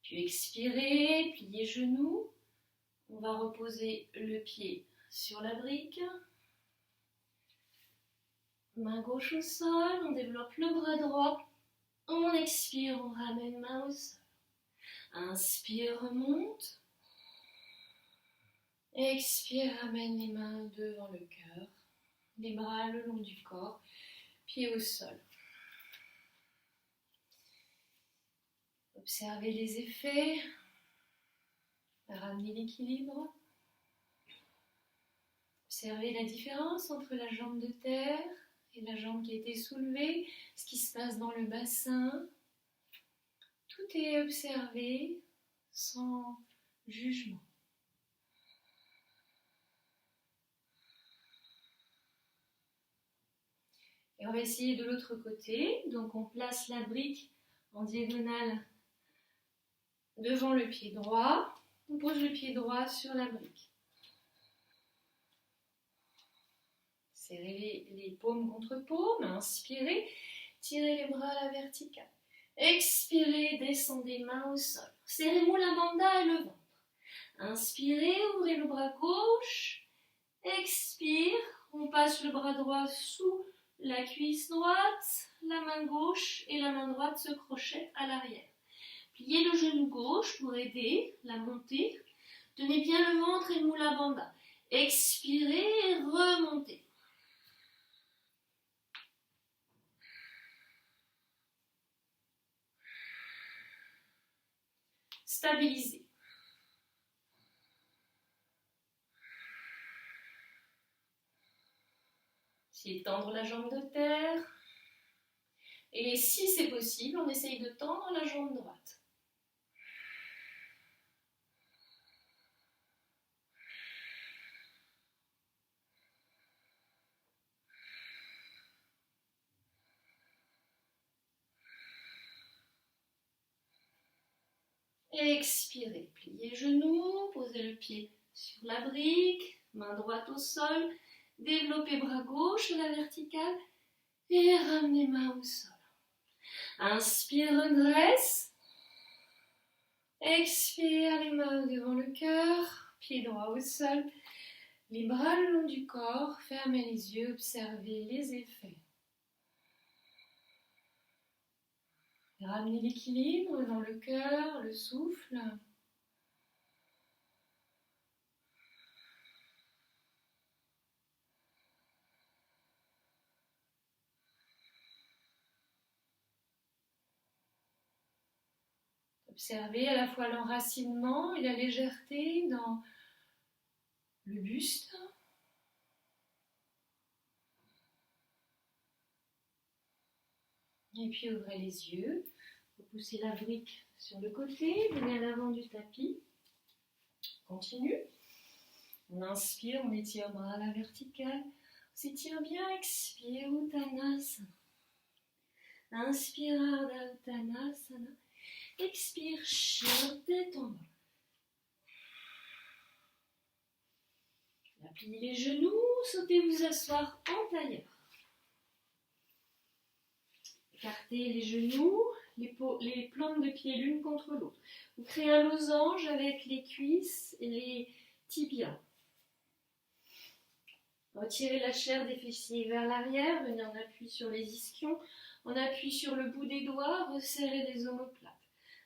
Puis expirez, pliez genoux. On va reposer le pied sur la brique. Main gauche au sol, on développe le bras droit. On expire, on ramène main au sol. Inspire, remonte. Expire, ramène les mains devant le cœur. Les bras le long du corps. Pied au sol. Observez les effets. Ramenez l'équilibre. Observez la différence entre la jambe de terre et la jambe qui a été soulevée, ce qui se passe dans le bassin. Tout est observé sans jugement. Et on va essayer de l'autre côté. Donc on place la brique en diagonale devant le pied droit. On pose le pied droit sur la brique. Serrez les paumes contre paumes. Inspirez. Tirez les bras à la verticale. Expirez, descendez main au sol. Serrez Mula Bandha et le ventre. Inspirez, ouvrez le bras gauche. Expire, on passe le bras droit sous la cuisse droite. La main gauche et la main droite se crochettent à l'arrière. Pliez le genou gauche pour aider la montée. Tenez bien le ventre et Mula Bandha. Expirez et remontez. Stabilisez. Essayez de tendre la jambe de terre. Et si c'est possible, on essaye de tendre la jambe droite. Expirez, pliez genoux, posez le pied sur la brique, main droite au sol, développez bras gauche à la verticale et ramenez main au sol. Inspire, redresse. Expire, les mains devant le cœur, pied droit au sol, les bras le long du corps, fermez les yeux, observez les effets. Ramenez l'équilibre dans le cœur, le souffle. Observez à la fois l'enracinement et la légèreté dans le buste. Et puis ouvrez les yeux. Repoussez la brique sur le côté, venez à l'avant du tapis. Continue. On inspire, on étire bras à la verticale. On s'étire bien, expire, Uttanasana. Inspire, Ardha Uttanasana. Expire, chien, tête en bas. Pliez les genoux, sautez vous asseoir en tailleur. Écartez les genoux, les plantes de pied l'une contre l'autre. Vous créez un losange avec les cuisses et les tibias. Retirez la chair des fessiers vers l'arrière, venez en appui sur les ischions, en appui sur le bout des doigts, resserrez les omoplates.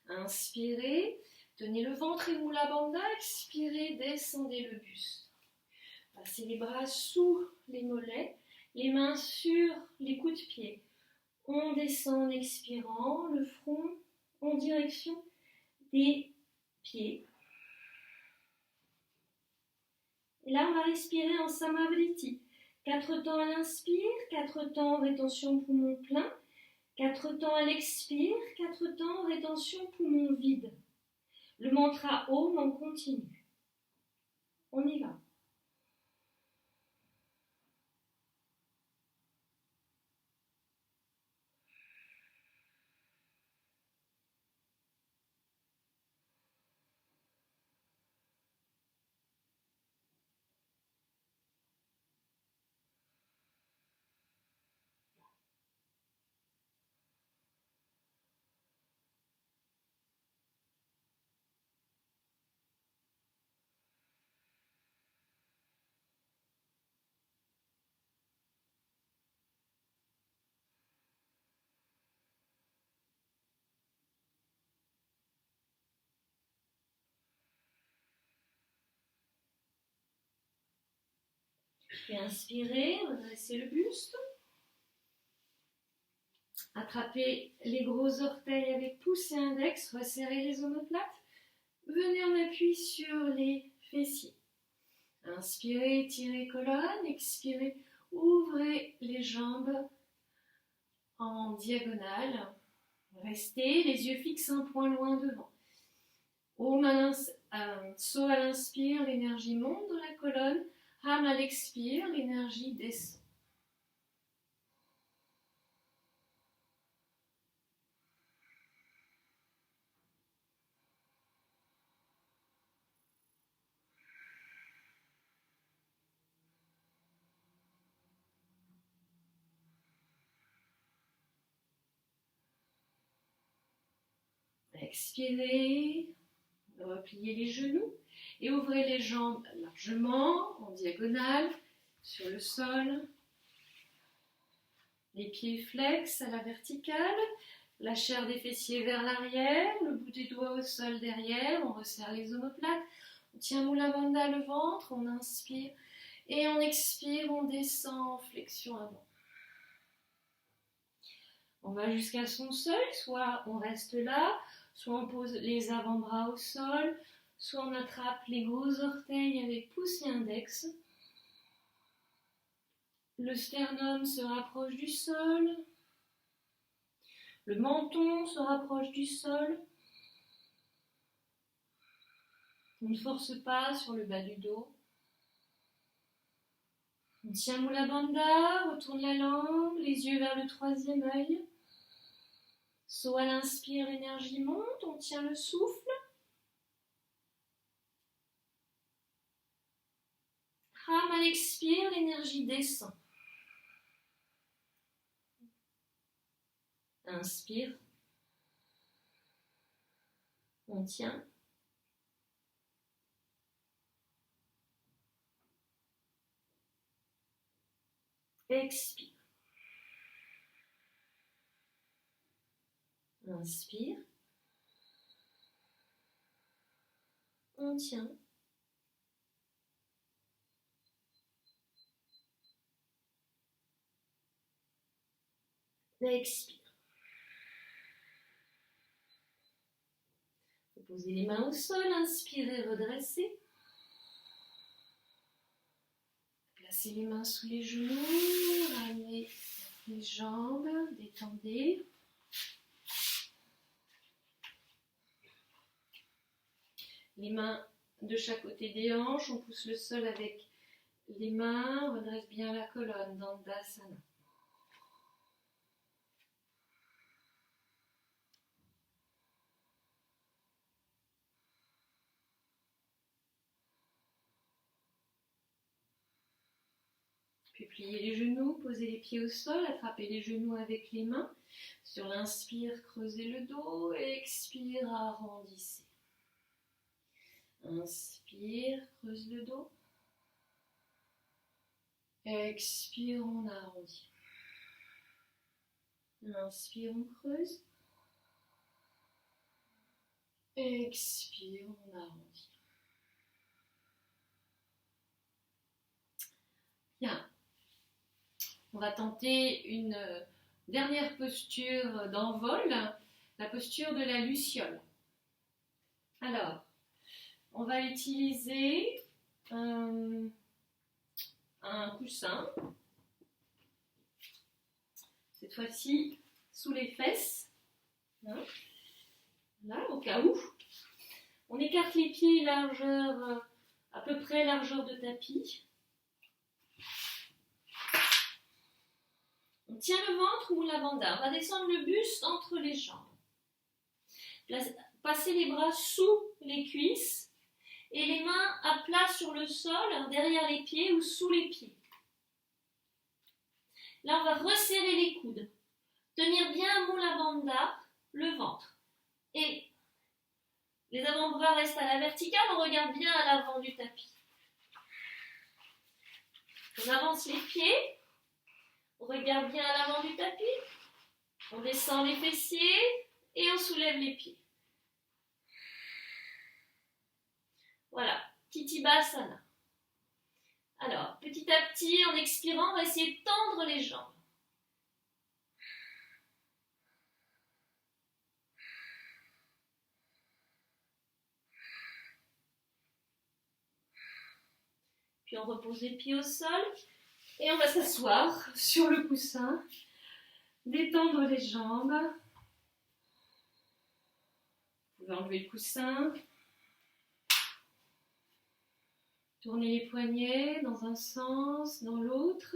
Inspirez, tenez le ventre et Mula Bandha, expirez, descendez le buste. Passez les bras sous les mollets, les mains sur les coudes de pied. On descend en expirant, le front en direction des pieds. Et là, on va respirer en Samavriti. 4 temps à l'inspire, 4 temps en rétention poumon plein, 4 temps à l'expire, 4 temps en rétention poumon vide. Le mantra Om en continu. On y va. Puis inspirez, redressez le buste. Attrapez les gros orteils avec pouce et index, resserrez les omoplates. Venez en appui sur les fessiers. Inspirez, étirez colonne, expirez, ouvrez les jambes en diagonale. Restez, les yeux fixes un point loin devant. So à l'inspire, l'énergie monte dans la colonne. Ham à l'expire, l'énergie descend. Expirez, repliez les genoux et ouvrez les jambes largement en diagonale sur le sol. Les pieds flex à la verticale, la chair des fessiers vers l'arrière, le bout des doigts au sol derrière, on resserre les omoplates, on tient Mula Bandha le ventre, on inspire et on expire, on descend en flexion avant. On va jusqu'à son seuil, soit on reste là, soit on pose les avant-bras au sol, soit on attrape les gros orteils avec pouce et index. Le sternum se rapproche du sol. Le menton se rapproche du sol. On ne force pas sur le bas du dos. On tient Mula Bandha, retourne la langue, les yeux vers le troisième œil. So à l'inspire, l'énergie monte, on tient le souffle. Ram à l'expire, l'énergie descend. Inspire. On tient. Expire. Inspire. On tient. Expire. Posez les mains au sol, inspirez, redressez. Placez les mains sous les genoux, ramenez les jambes, détendez. Les mains de chaque côté des hanches, on pousse le sol avec les mains, on redresse bien la colonne dans Dandasana. Puis pliez les genoux, posez les pieds au sol, attrapez les genoux avec les mains. Sur l'inspire, creusez le dos, expire, arrondissez. Inspire, creuse le dos. Expire, on arrondit. Inspire, on creuse. Expire, on arrondit. Bien. On va tenter une dernière posture d'envol, la posture de la luciole. Alors, on va utiliser un coussin, cette fois-ci sous les fesses, là au cas où. On écarte les pieds largeur, à peu près largeur de tapis. On tient le ventre ou la bandha. On va descendre le buste entre les jambes. Passez les bras sous les cuisses et les mains à plat sur le sol, derrière les pieds ou sous les pieds. Là, on va resserrer les coudes. Tenir bien Mula Bandha, le ventre. Et les avant-bras restent à la verticale, on regarde bien à l'avant du tapis. On avance les pieds. On regarde bien à l'avant du tapis, on descend les fessiers et on soulève les pieds. Voilà, Titibhasana. Alors, petit à petit, en expirant, on va essayer de tendre les jambes. Puis on repose les pieds au sol. Et on va s'asseoir sur le coussin, détendre les jambes. Vous pouvez enlever le coussin. Tournez les poignets dans un sens, dans l'autre.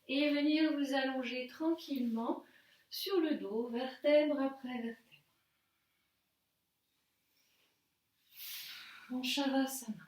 Et venir vous allonger tranquillement sur le dos, vertèbre après vertèbre. En Shavasana.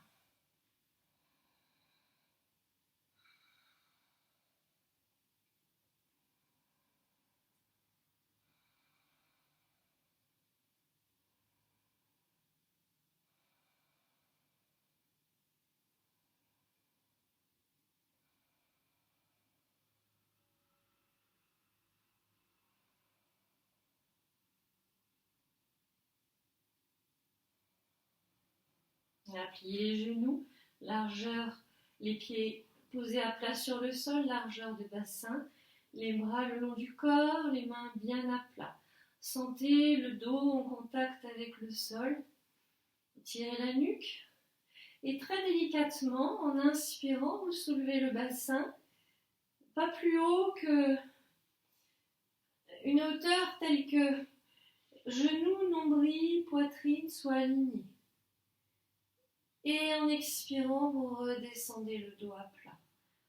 On va plier les genoux, largeur, les pieds posés à plat sur le sol, largeur de bassin, les bras le long du corps, les mains bien à plat. Sentez le dos en contact avec le sol, tirez la nuque, Et très délicatement, en inspirant, vous soulevez le bassin, pas plus haut que une hauteur telle que genoux, nombril, poitrine soient alignés. Et en expirant, vous redescendez le dos à plat.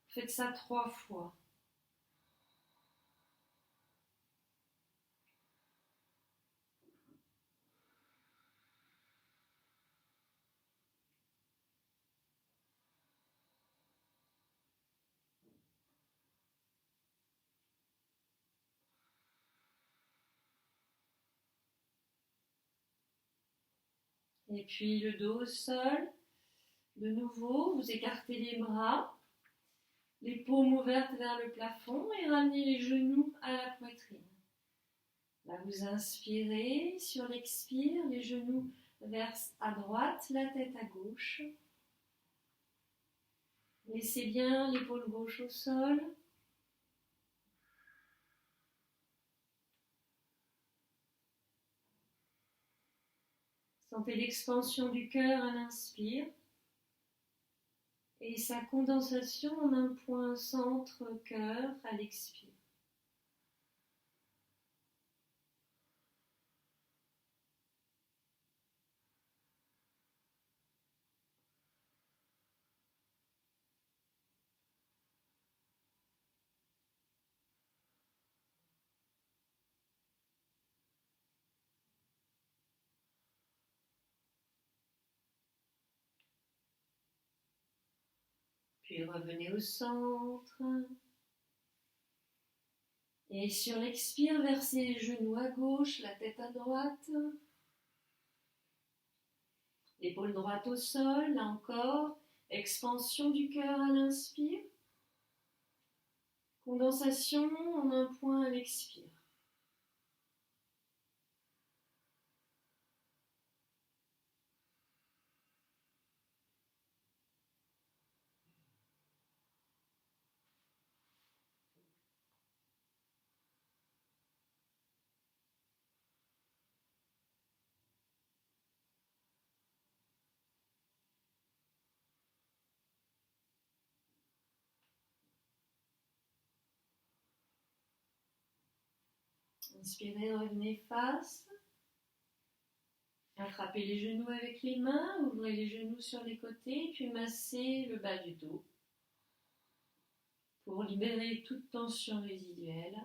Faites ça 3 fois. Et puis le dos au sol. De nouveau, vous écartez les bras, les paumes ouvertes vers le plafond et ramenez les genoux à la poitrine. Là, vous inspirez, sur l'expire, les genoux versent à droite, la tête à gauche. Laissez bien l'épaule gauche au sol. Sentez l'expansion du cœur à l'inspire et sa condensation en un point centre-cœur à l'expire. Puis revenez au centre. Et sur l'expire, versez les genoux à gauche, la tête à droite. L'épaule droite au sol, là encore. Expansion du cœur à l'inspire. Condensation en un point à l'expire. Inspirez, revenez face. Attrapez les genoux avec les mains, ouvrez les genoux sur les côtés, puis massez le bas du dos pour libérer toute tension résiduelle.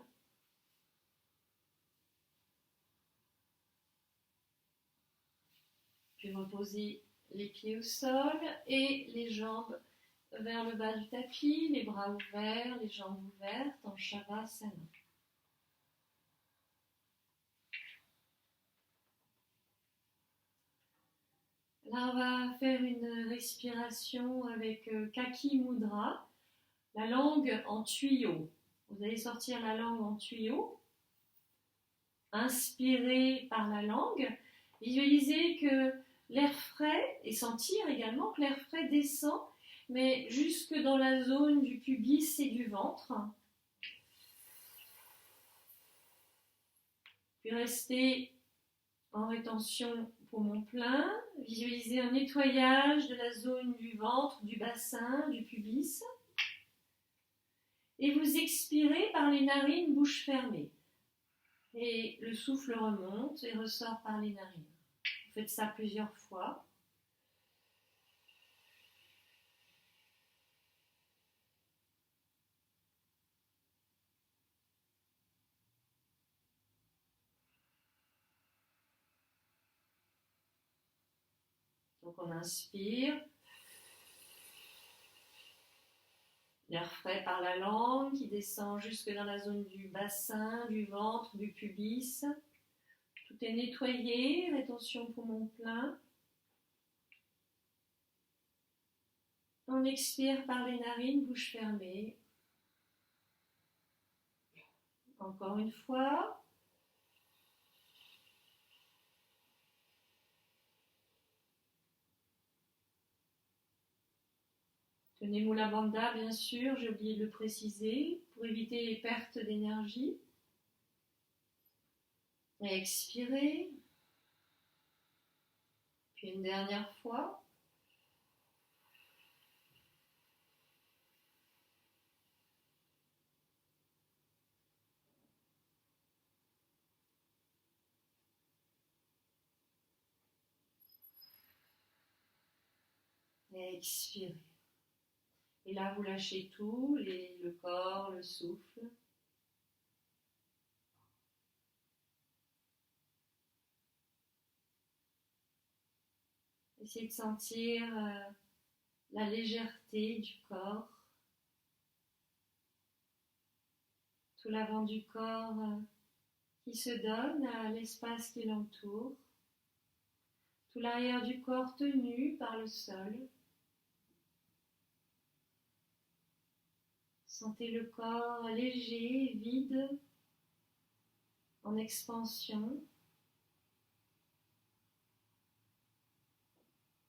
Puis reposez les pieds au sol et les jambes vers le bas du tapis, les bras ouverts, les jambes ouvertes en Shavasana. Là, on va faire une respiration avec Kaki Mudra, la langue en tuyau. Vous allez sortir la langue en tuyau. Inspirez par la langue. Visualisez que l'air frais, et sentir également que l'air frais descend, mais jusque dans la zone du pubis et du ventre. Puis restez en rétention poumon plein. Visualisez un nettoyage de la zone du ventre, du bassin, du pubis. Et vous expirez par les narines, bouche fermée. Et le souffle remonte et ressort par les narines. Vous faites ça plusieurs fois. Donc on inspire. L'air frais par la langue qui descend jusque dans la zone du bassin, du ventre, du pubis. Tout est nettoyé, rétention poumon plein. On expire par les narines, bouche fermée. Encore une fois. Tenez Mula Bandha, bien sûr, j'ai oublié de le préciser, pour éviter les pertes d'énergie. Et expirez. Puis une dernière fois. Et expirez. Et là, vous lâchez tout, le corps, le souffle. Essayez de sentir la légèreté du corps, tout l'avant du corps qui se donne à l'espace qui l'entoure, tout l'arrière du corps tenu par le sol. Sentez le corps léger, vide, en expansion,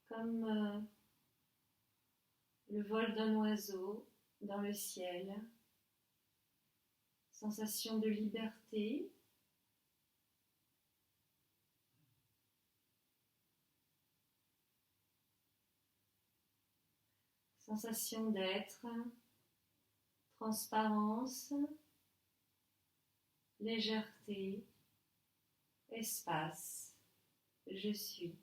comme le vol d'un oiseau dans le ciel. Sensation de liberté. Sensation d'être, transparence, légèreté, espace, je suis.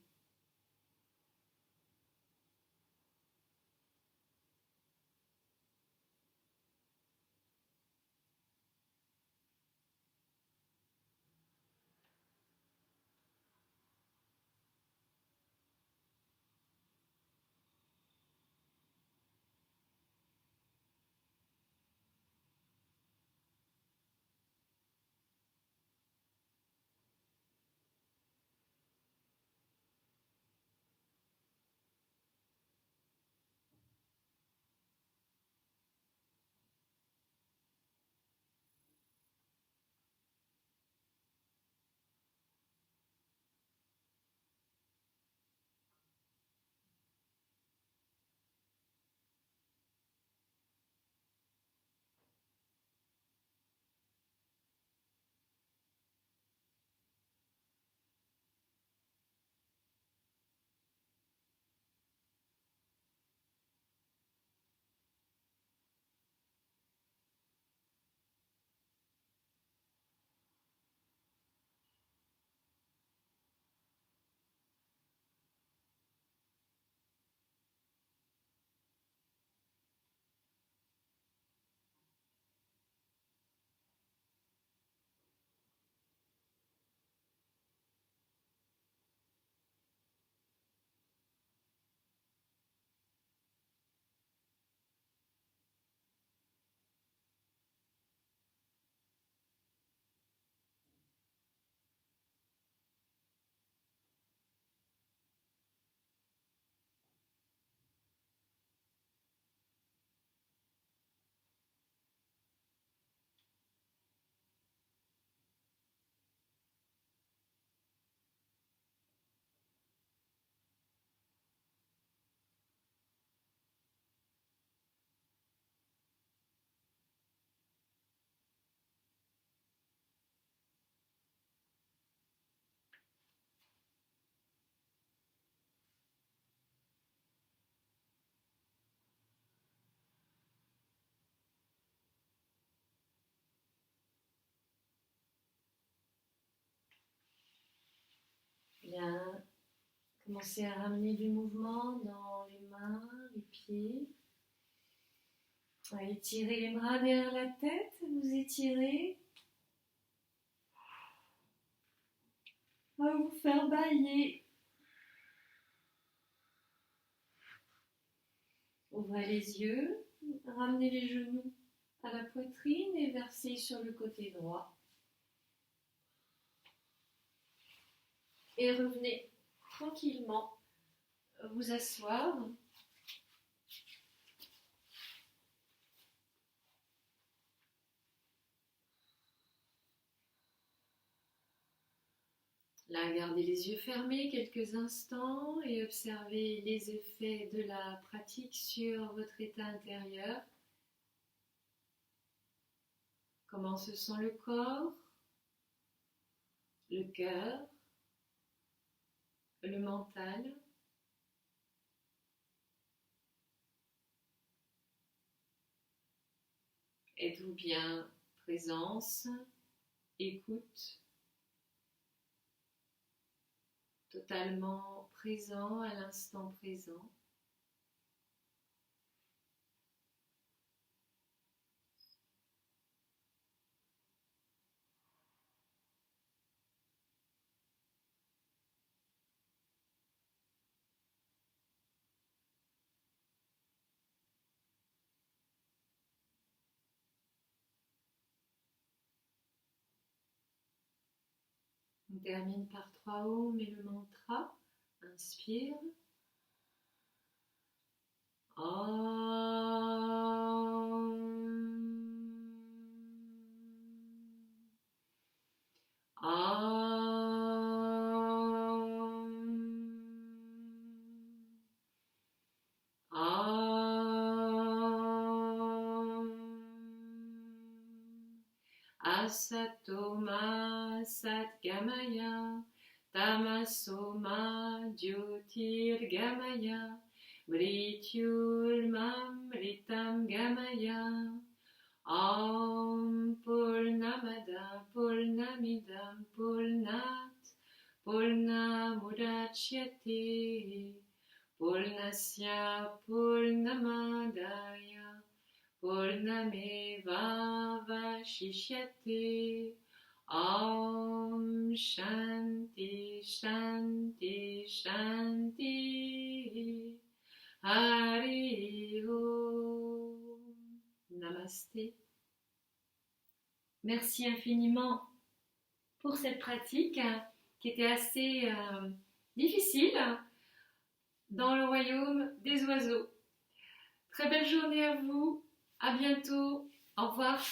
Bien, commencez à ramener du mouvement dans les mains, les pieds. Étirez les bras derrière la tête, vous étirez. À vous faire bâiller. Ouvrez les yeux, ramenez les genoux à la poitrine et versez sur le côté droit. Et revenez tranquillement vous asseoir. Là, gardez les yeux fermés quelques instants et observez les effets de la pratique sur votre état intérieur. Comment se sent le corps, le cœur, le mental. Êtes-vous bien présence, écoute, totalement présent à l'instant présent? On termine par 3 Om et le mantra. Inspire. Asatoma Satgamaya Tamasoma Jyotirgamaya Mrityulmamritam Gamaya Om Purnamada Purnamidam Purnat Purnamudachyate Purnasya Purnamadaya Purnameva Vashishyate. Om Shanti Shanti Shanti. Hari Om. Namasté. Merci infiniment pour cette pratique qui était assez difficile dans le royaume des oiseaux. Très belle journée à vous. À bientôt. Au revoir.